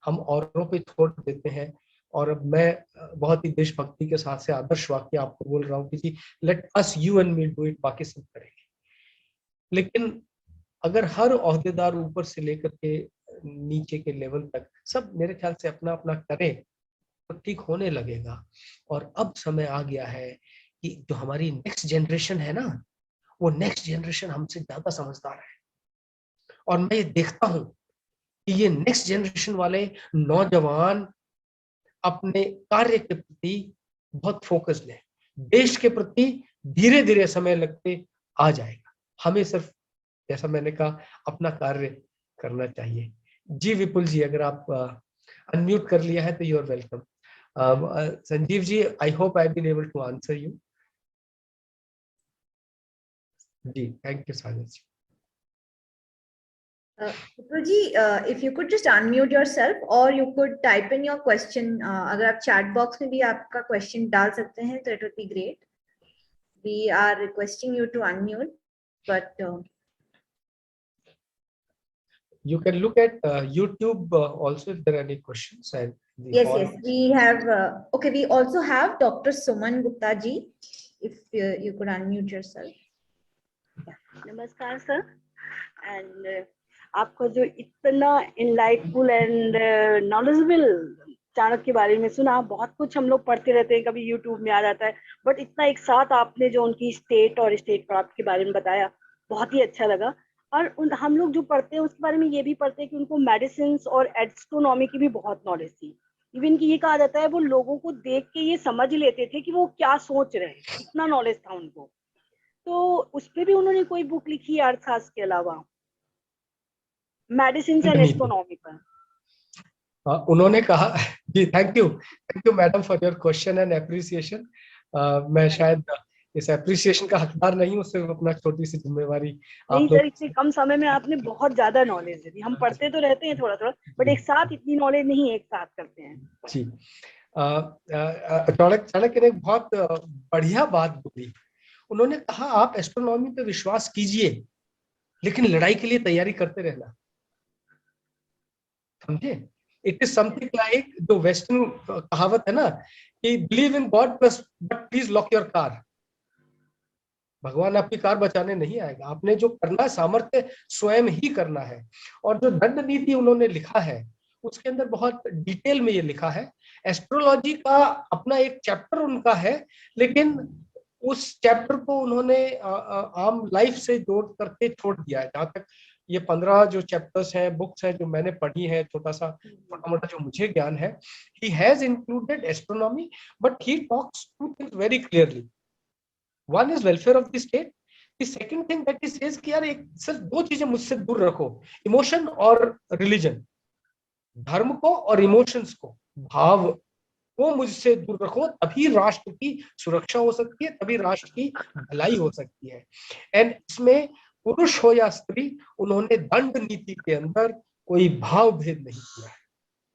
हम औरों पे छोड़ देते हैं। और अब मैं बहुत ही देशभक्ति के साथ से आदर्श वाक्य आपको बोल रहा हूँ कि जी, let us, you and me do it, बाकी सब करेंगे। लेकिन अगर हर ओहदेदार ऊपर से लेकर के नीचे के लेवल तक सब मेरे ख्याल से अपना अपना करें तो ठीक होने लगेगा। और अब समय आ गया है कि जो हमारी नेक्स्ट जनरेशन है ना, वो नेक्स्ट जनरेशन हमसे ज्यादा समझदार है। और मैं ये देखता हूं कि ये नेक्स्ट जनरेशन वाले नौजवान अपने कार्य के प्रति बहुत फोकस्ड है। देश के प्रति धीरे धीरे समय लगते आ जाएगा, हमें सिर्फ जैसा मैंने कहा अपना कार्य करना चाहिए। जी विपुल जी, अगर आप अनम्यूट कर लिया है तो you are welcome. Sanjeev ji, I hope I been able to answer you. जी thank you Sagar ji. Vipulji, if you could just unmute yourself or you could type in your question. अगर आप chat box में भी आपका question डाल सकते हैं तो it would be great. We are requesting you to unmute, but you can look at YouTube also if there are any questions. And yes, we have. Okay, we also have Dr. Suman Gupta ji. If you could unmute yourself. नमस्कार sir, and आपका जो इतना इनलाइटफुल and knowledgeable Chanakya के बारे में सुना, बहुत कुछ हम लोग पढ़ते रहते हैं, कभी यूट्यूब में आ जाता है, बट इतना एक साथ आपने जो उनकी स्टेट और स्टेट क्राफ्ट के बारे में बताया, बहुत ही अच्छा लगा। और हम लोग जो पढ़ते हैं उसके बारे में ये भी पढ़ते हैं कि उनको मेडिसिन और एस्ट्रोनॉमी की भी बहुत नॉलेज थी। इवन कि ये कहा जाता है वो लोगों को देख के ये समझ लेते थे कि वो क्या सोच रहे हैं, इतना नॉलेज था उनको। तो उस पे भी उन्होंने कोई बुक लिखी है अर्थशास्त्र के अलावा, मेडिसिन एंड एस्ट्रोनॉमी पर? उन्होंने कहा जी, thank you madam for your question and appreciation. मैं शायद इस एप्रिसिएशन का हकदार नहीं हूँ, सिर्फ अपना छोटी सी जिम्मेवारी। नहीं सर, इतने कम समय में आपने बहुत ज्यादा नॉलेज दी। हम पढ़ते तो रहते हैं थोड़ा थोड़ा, बट एक साथ इतनी नॉलेज नहीं एक साथ करते हैं। जी चाणक्य ने बहुत बढ़िया बात बोली। उन्होंने कहा आप एस्ट्रोनॉमी पे विश्वास कीजिए, लेकिन लड़ाई के लिए तैयारी करते रहना। समझे? इट इज समथिंग लाइक जो वेस्टर्न कहावत है ना कि believe in God plus but please lock your car. भगवान आपकी कार बचाने नहीं आएगा, आपने जो करना है सामर्थ्य स्वयं ही करना है। और जो दंड नीति उन्होंने लिखा है उसके अंदर बहुत डिटेल में ये लिखा है। एस्ट्रोलॉजी का अपना एक चैप्टर उनका है, लेकिन उस चैप्टर को उन्होंने आम लाइफ से जोड़ करके छोड़ दिया है। जहां तक ये 15 जो चैप्टर्स हैं, बुक्स हैं जो मैंने पढ़ी है, छोटा मोटा जो मुझे ज्ञान है, he has included astronomy, but he talks two things very clearly. One is welfare of the state. The second thing that he says कि यार एक सिर्फ दो चीजें मुझसे दूर रखो, इमोशन और रिलीजन। धर्म को और इमोशंस को, भाव को मुझसे दूर रखो, तभी राष्ट्र की सुरक्षा हो सकती है, तभी राष्ट्र की भलाई हो सकती है। एंड इसमें पुरुष हो या स्त्री, उन्होंने दंड नीति के अंदर कोई भाव भेद नहीं किया है।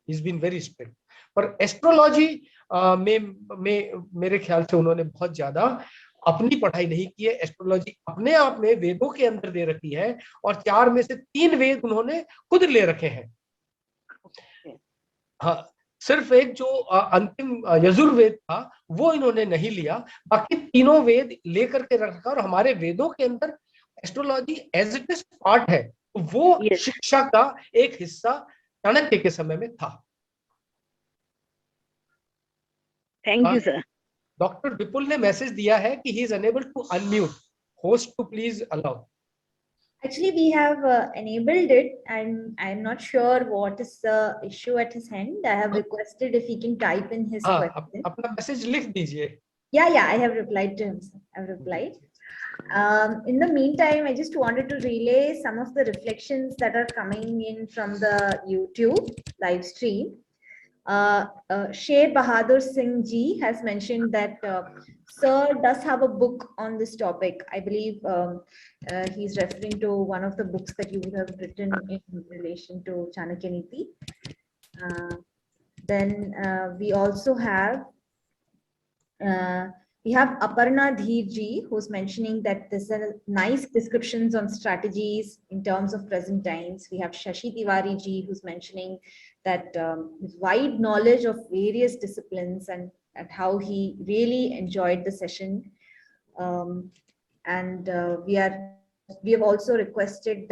He's been very strict. पर एस्ट्रोलॉजी में मेरे ख्याल से उन्होंने बहुत ज्यादा अपनी पढ़ाई नहीं की है। एस्ट्रोलॉजी अपने आप में वेदों के अंदर दे रखी है, और 4 में से 3 वेद उन्होंने खुद ले रखे हैं। हाँ, सिर्फ एक जो अंतिम यजुर्वेद था वो इन्होंने नहीं लिया, बाकी तीनों वेद लेकर के रखा। और हमारे वेदों के अंदर astrology as it is part है, तो वो शिक्षा का एक हिस्सा चाणक्य के समय में था। Thank you sir. डॉक्टर विपुल ने मैसेज दिया है कि he is unable to unmute. Host to please allow. Actually, we have enabled it, and I'm not sure what is the issue at his end. I have requested if he can type in his question. अपना message लिख दीजिए। Yeah, I have replied to him. I've replied. In the meantime, I just wanted to relay some of the reflections that are coming in from the YouTube live stream. Sher Bahadur Singh ji has mentioned that Sir does have a book on this topic. I believe he's referring to one of the books that you would have written in relation to Chanakya Niti. Then we also have Aparna Dheer ji, who's mentioning that there's a nice descriptions on strategies in terms of present times. We have Shashi Tiwari ji, who's mentioning that wide knowledge of various disciplines and how he really enjoyed the session. We have also requested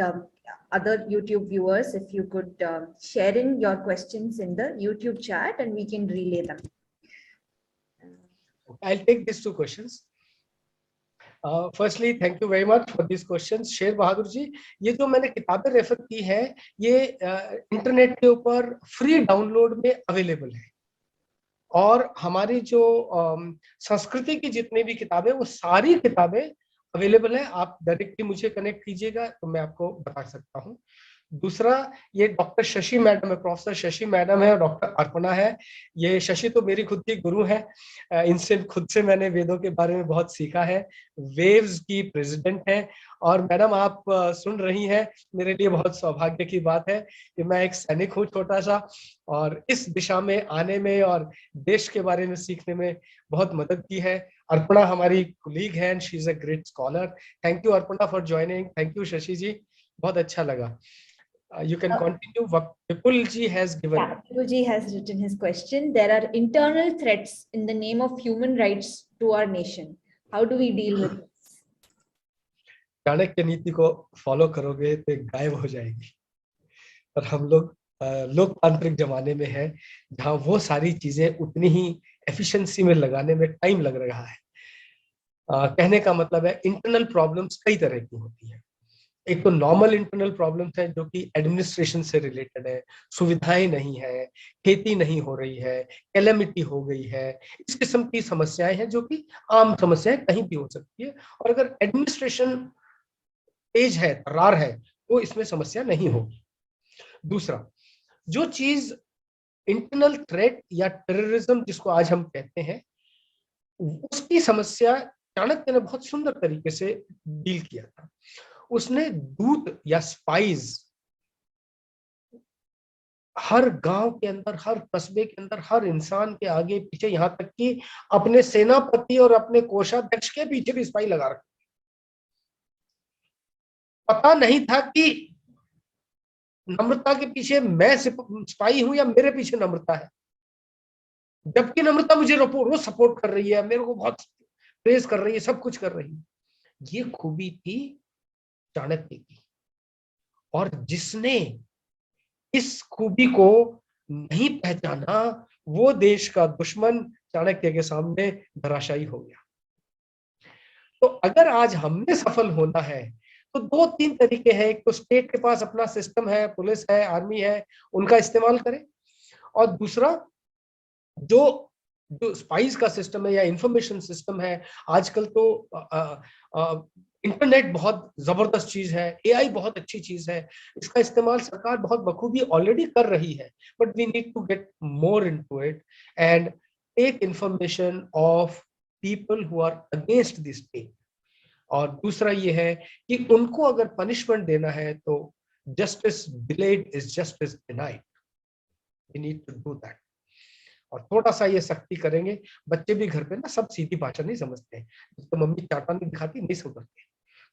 other YouTube viewers, if you could share in your questions in the YouTube chat and we can relay them. I'll take these 2 questions. Firstly, thank you very much for these questions. Sher Bahadur ji, ये जो मैंने किताबें refer की है, ये internet के ऊपर free download में अवेलेबल है। और हमारी जो संस्कृति की जितनी भी किताबें, वो सारी किताबें अवेलेबल है। आप डायरेक्टली मुझे कनेक्ट कीजिएगा तो मैं आपको बता सकता हूँ। दूसरा, ये डॉक्टर शशि मैडम है, प्रोफेसर शशि मैडम है, डॉक्टर अर्पणा है। ये शशि तो मेरी खुद की गुरु है, इनसे खुद से मैंने वेदों के बारे में बहुत सीखा है। वेव्स की प्रेसिडेंट है। और मैडम आप सुन रही हैं, मेरे लिए बहुत सौभाग्य की बात है कि मैं एक सैनिक हूँ छोटा सा, और इस दिशा में आने में और देश के बारे में सीखने में बहुत मदद की है। अर्पणा हमारी कुलीग है and she is a great scholar. Thank you अर्पणा for joining. Thank you Shashi ji, बहुत अच्छा लगा। You can continue. Vipul ji has given. Yeah, Vipul ji has written his question. There are internal threats in the name of human rights to our nation. How do we deal with this? Chanakya नीति को follow करोगे तो गायब हो जाएगी। और हम लोग लोकतांत्रिक जमाने में है, जहां वो सारी चीजें उतनी ही एफिशिएंसी में लगाने में टाइम लग रहा है। कहने का मतलब है, इंटरनल प्रॉब्लम्स कई तरह की होती है। एक तो नॉर्मल इंटरनल प्रॉब्लम्स है जो कि एडमिनिस्ट्रेशन से रिलेटेड है, सुविधाएं नहीं है, खेती नहीं हो रही है, कैलेमिटी हो गई है, इस किस्म की समस्याएं हैं जो कि आम समस्याएं कहीं भी हो सकती है। और अगर एडमिनिस्ट्रेशन तेज है, तर्रार है, तो इसमें समस्या नहीं होगी। दूसरा, जो चीज इंटरनल थ्रेट या टेररिज्म जिसको आज हम कहते हैं, उसकी समस्या चाणक्य ने बहुत सुंदर तरीके से डील किया था। उसने दूत या स्पाइज हर गांव के अंदर, हर कस्बे के अंदर, हर इंसान के आगे पीछे, यहां तक कि अपने सेनापति और अपने कोषाध्यक्ष के पीछे भी स्पाई लगा रखा। पता नहीं था कि नम्रता के पीछे मैं स्पाई हूं या मेरे पीछे नम्रता है, जबकि नम्रता मुझे रोज सपोर्ट कर रही है, मेरे को बहुत प्रेज कर रही है, सब कुछ कर रही है। ये खूबी थी चाणक्य की। और जिसने इस खूबी को नहीं पहचाना, वो देश का दुश्मन चाणक्य के सामने धराशायी हो गया। तो अगर आज हमने सफल होना है तो 2-3 तरीके हैं। एक तो स्टेट के पास अपना सिस्टम है, पुलिस है, आर्मी है, उनका इस्तेमाल करें। और दूसरा, जो स्पाइस का सिस्टम है या इंफॉर्मेशन सिस्टम है, आजकल तो इंटरनेट बहुत जबरदस्त चीज है, एआई बहुत अच्छी चीज है, इसका इस्तेमाल सरकार बहुत बखूबी ऑलरेडी कर रही है, but we need to get more into it and take information of people who are against this state. और दूसरा ये है कि उनको अगर पनिशमेंट देना है तो justice delayed is justice denied, we need to do that. और थोड़ा सा ये सख्ती करेंगे, बच्चे भी घर पे ना सब सीधी भाषा नहीं समझते हैं, तो मम्मी चाटा नहीं दिखाती, नहीं समझते।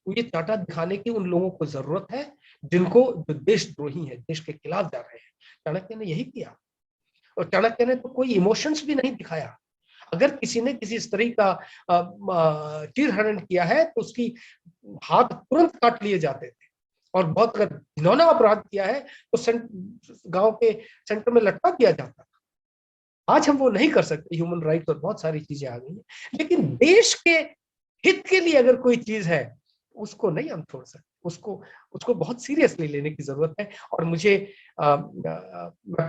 तो ये चाटा दिखाने की उन लोगों को जरूरत है जिनको, जो देशद्रोही है, देश के खिलाफ जा रहे हैं। चाणक्य ने यही किया, और चाणक्य ने तो कोई इमोशंस भी नहीं दिखाया। अगर किसी ने किसी स्त्री का चीरहरण किया है तो उसकी हाथ तुरंत काट लिए जाते थे, और बहुत अगर घिनौना अपराध किया है तो गांव के सेंटर में लटका दिया जाता था। आज हम वो नहीं कर सकते, ह्यूमन राइट्स और बहुत सारी चीजें आ गई हैं, लेकिन देश के हित के लिए अगर कोई चीज है उसको नहीं हम छोड़ सकते, उसको बहुत सीरियसली लेने की जरूरत है। और मुझे मैं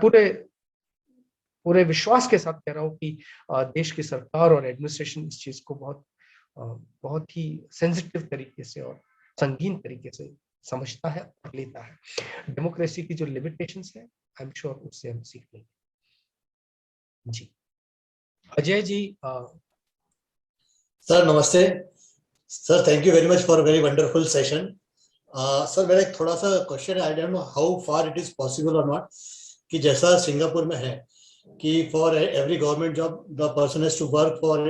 पूरे विश्वास के साथ कह रहा हूं कि देश की सरकार और एडमिनिस्ट्रेशन इस चीज को बहुत ही सेंसिटिव तरीके से और संगीन तरीके से समझता है और लेता है। डेमोक्रेसी की जो लिमिटेशंस है, आई एम श्योर उससे हम सीख लेंगे। जी अजय जी। सर नमस्ते sir, thank you very much for very wonderful session. Sir मेरा एक थोड़ा सा क्वेश्चन है, I don't know how far it is possible और नॉट, कि जैसा सिंगापुर में है कि for every government job the person has to work for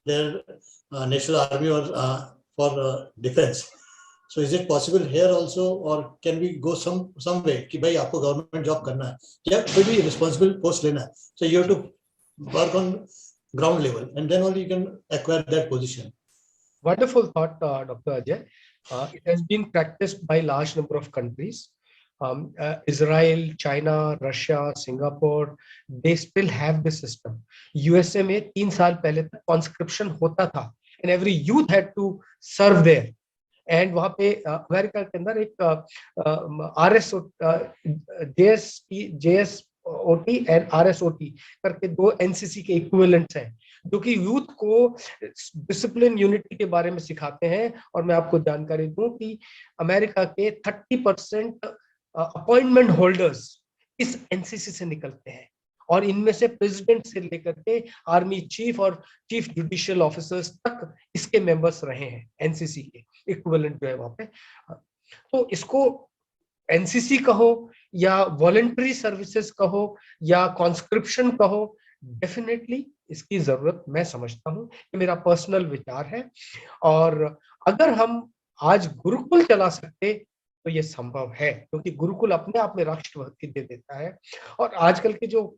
their national army और for defence, so is it possible here also, और can we go some way कि भाई आपको गवर्नमेंट जॉब करना है या कोई भी रिस्पांसिबल पोस्ट लेना है, so you have to work on ground level and then only you can acquire that position. Wonderful thought, Dr. Ajay. It has been practiced by large number of countries. Israel, China, Russia, Singapore, they still have this system. USA में 3 साल पहले तक conscription होता था and every youth had to serve there. And वहाँ पे America के अंदर एक RS JS OT and RSOT करके 2 NCC के इक्विवेलेंट्स हैं जो कि यूथ को डिसिप्लिन यूनिटी के बारे में सिखाते हैं। और मैं आपको जानकारी दूं कि अमेरिका के 30% अपॉइंटमेंट होल्डर्स इस NCC से निकलते हैं और इनमें से प्रेसिडेंट से लेकर के आर्मी चीफ और चीफ जुडिशियल ऑफिसर्स तक इसके मेंबर्स रहे हैं, NCC के इक्विवेलेंट जो है वहां पे। तो इसको NCC कहो या वॉलंटरी सर्विसेज कहो या कॉन्स्क्रिप्शन कहो, डेफिनेटली इसकी जरूरत मैं समझता हूं कि मेरा पर्सनल विचार है। और अगर हम आज गुरुकुल चला सकते तो ये संभव है, क्योंकि गुरुकुल अपने आप में राष्ट्रभक्ति दे देता है। और आजकल के जो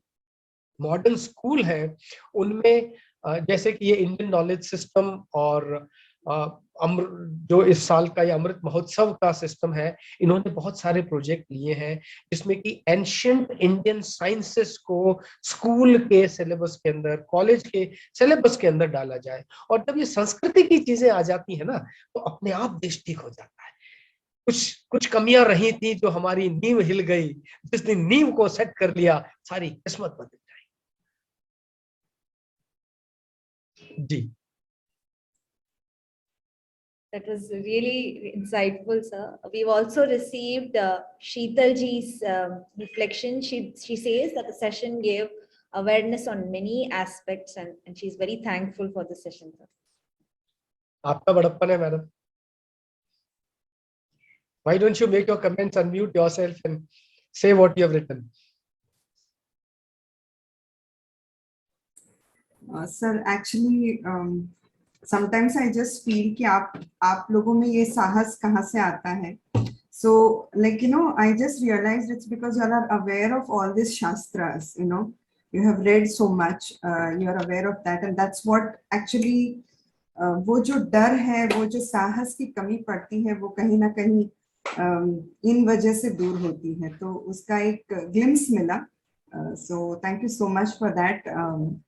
मॉडर्न स्कूल है उनमें जैसे कि ये इंडियन नॉलेज सिस्टम और जो इस साल का ये अमृत महोत्सव का सिस्टम है, इन्होंने बहुत सारे प्रोजेक्ट लिए हैं जिसमें कि एंशिएंट इंडियन साइंसेस को स्कूल के सिलेबस के अंदर, कॉलेज के सिलेबस के अंदर डाला जाए। और जब ये संस्कृति की चीजें आ जाती है ना तो अपने आप देश ठीक हो जाता है। कुछ कमियां रही थी जो हमारी नींव हिल गई, जिस दिन नींव को सेट कर लिया सारी किस्मत बदल जाए। जी, That was really insightful, sir. We've also received Sheetal ji's reflection. She says that the session gave awareness on many aspects, and she's very thankful for the session, sir. आपका बड़प्पन है madam. Why don't you make your comments, unmute yourself and say what you have written? Sir, actually, sometimes I just feel कि आप लोगों में ये साहस कहाँ से आता है? So, like, you know, I just realized it's because you all are aware of all these shastras, you know, you have read so much, you are aware of that, and that's what actually वो जो डर है, वो जो साहस की कमी पड़ती है, वो कहीं ना कहीं इन वजह से दूर होती है। तो उसका एक ग्लिम्स मिला। So thank you so much for that,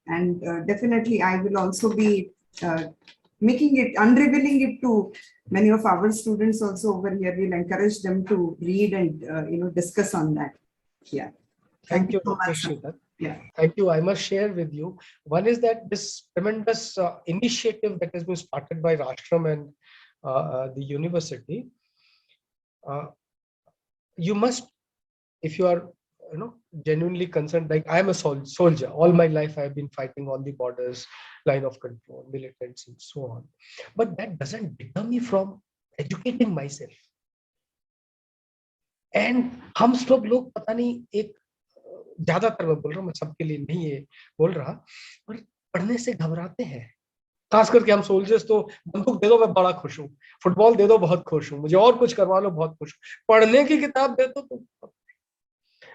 and definitely I will also be making it, unrevealing it to many of our students also over here. We'll encourage them to read and you know, discuss on that. Yeah. Thank you so much, much, sir. Sheetal. Yeah. Thank you. I must share with you. One is that this tremendous initiative that has been started by Rashtraman and the university. You must, if you are, you know, genuinely concerned, like I am a soldier. All my life I have been fighting on the borders, line of control, militants, and so on. But that doesn't deter me from educating myself. And हम सब लोग पता नहीं, एक ज्यादातर मैं बोल रहा हूँ, मैं सबके लिए नहीं ये बोल रहा, पर पढ़ने से घबराते हैं। खास करके हम सोल्जर्स तो बंदूक दे दो मैं बड़ा खुश हूँ, फुटबॉल दे दो बहुत खुश हूँ, मुझे और कुछ करवा लो बहुत खुश हूँ, पढ़ने की किताब दे दो तो।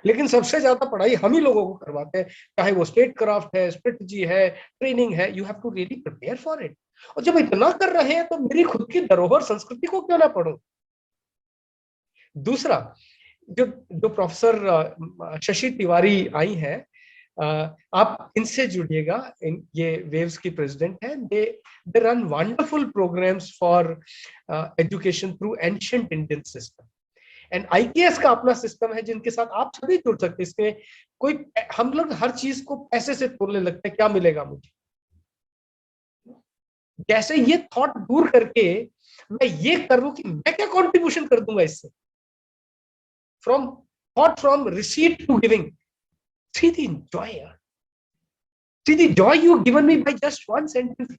लेकिन सबसे ज्यादा पढ़ाई हम ही लोगों को करवाते हैं, चाहे वो स्टेट क्राफ्ट है, स्ट्रेटजी है, ट्रेनिंग है। You have to really prepare for it. और जब इतना कर रहे हैं तो मेरी खुद की धरोहर संस्कृति को क्यों ना पढ़ूं। दूसरा, जो प्रोफेसर शशि तिवारी आई है, आप इनसे जुड़िएगा, ये वेव्स की प्रेसिडेंट है। They run wonderful programmes for education through ancient Indian system, and IKS का अपना सिस्टम है जिनके साथ आप सभी जुड़ सकते हैं। इसमें कोई, हम लोग हर चीज को पैसे से तोड़ने लगते हैं, क्या मिलेगा मुझे। जैसे ये थॉट दूर करके मैं ये कर लूं कि मैं क्या कंट्रीब्यूशन कर दूंगा इससे, from receipt to giving. See the joy. See the joy you've given me by just one sentence.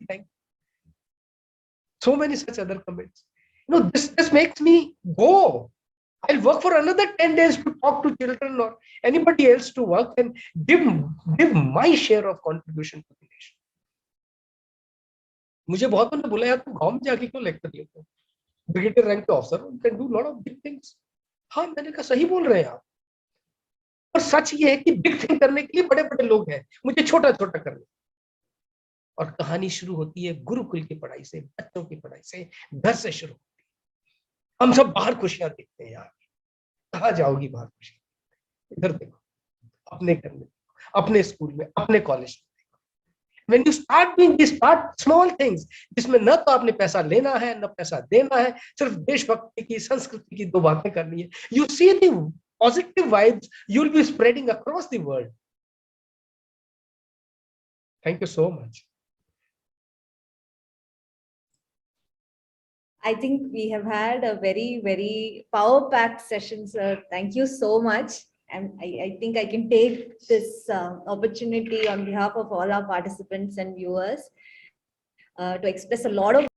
So many such other comments. You know, this makes me go. I'll work for another 10 days to talk to children or anybody else to work and give my share of contribution to the nation. मुझे बहुत बंदे बोला यार, तू गांव में जाके क्यों लेक्चर लेते हो, ब्रिगेडियर रैंक के officer, you can do lot of big things. हाँ, मैंने कहा सही बोल रहे हैं आप। और सच ये है कि बिग थिंग करने के लिए बड़े बड़े लोग हैं, मुझे छोटा छोटा करना। और कहानी शुरू होती है गुरुकुल की पढ़ाई से, बच्चों की पढ़ाई से, घर से शुरू होती है। हम सब बाहर खुशियां देखते हैं यार, कहाँ जाओगी बाहर खुशी। इधर देखो, अपने घर में, अपने स्कूल में, अपने कॉलेज में। When you start doing this, start small things, जिसमें न तो आपने पैसा लेना है न पैसा देना है, सिर्फ देशभक्ति की, संस्कृति की 2 बातें करनी है। You see the positive vibes you'll be spreading across the world. Thank you so much. I think we have had a very, very power-packed session, sir. Thank you so much. And I think I can take this opportunity on behalf of all our participants and viewers to express a lot of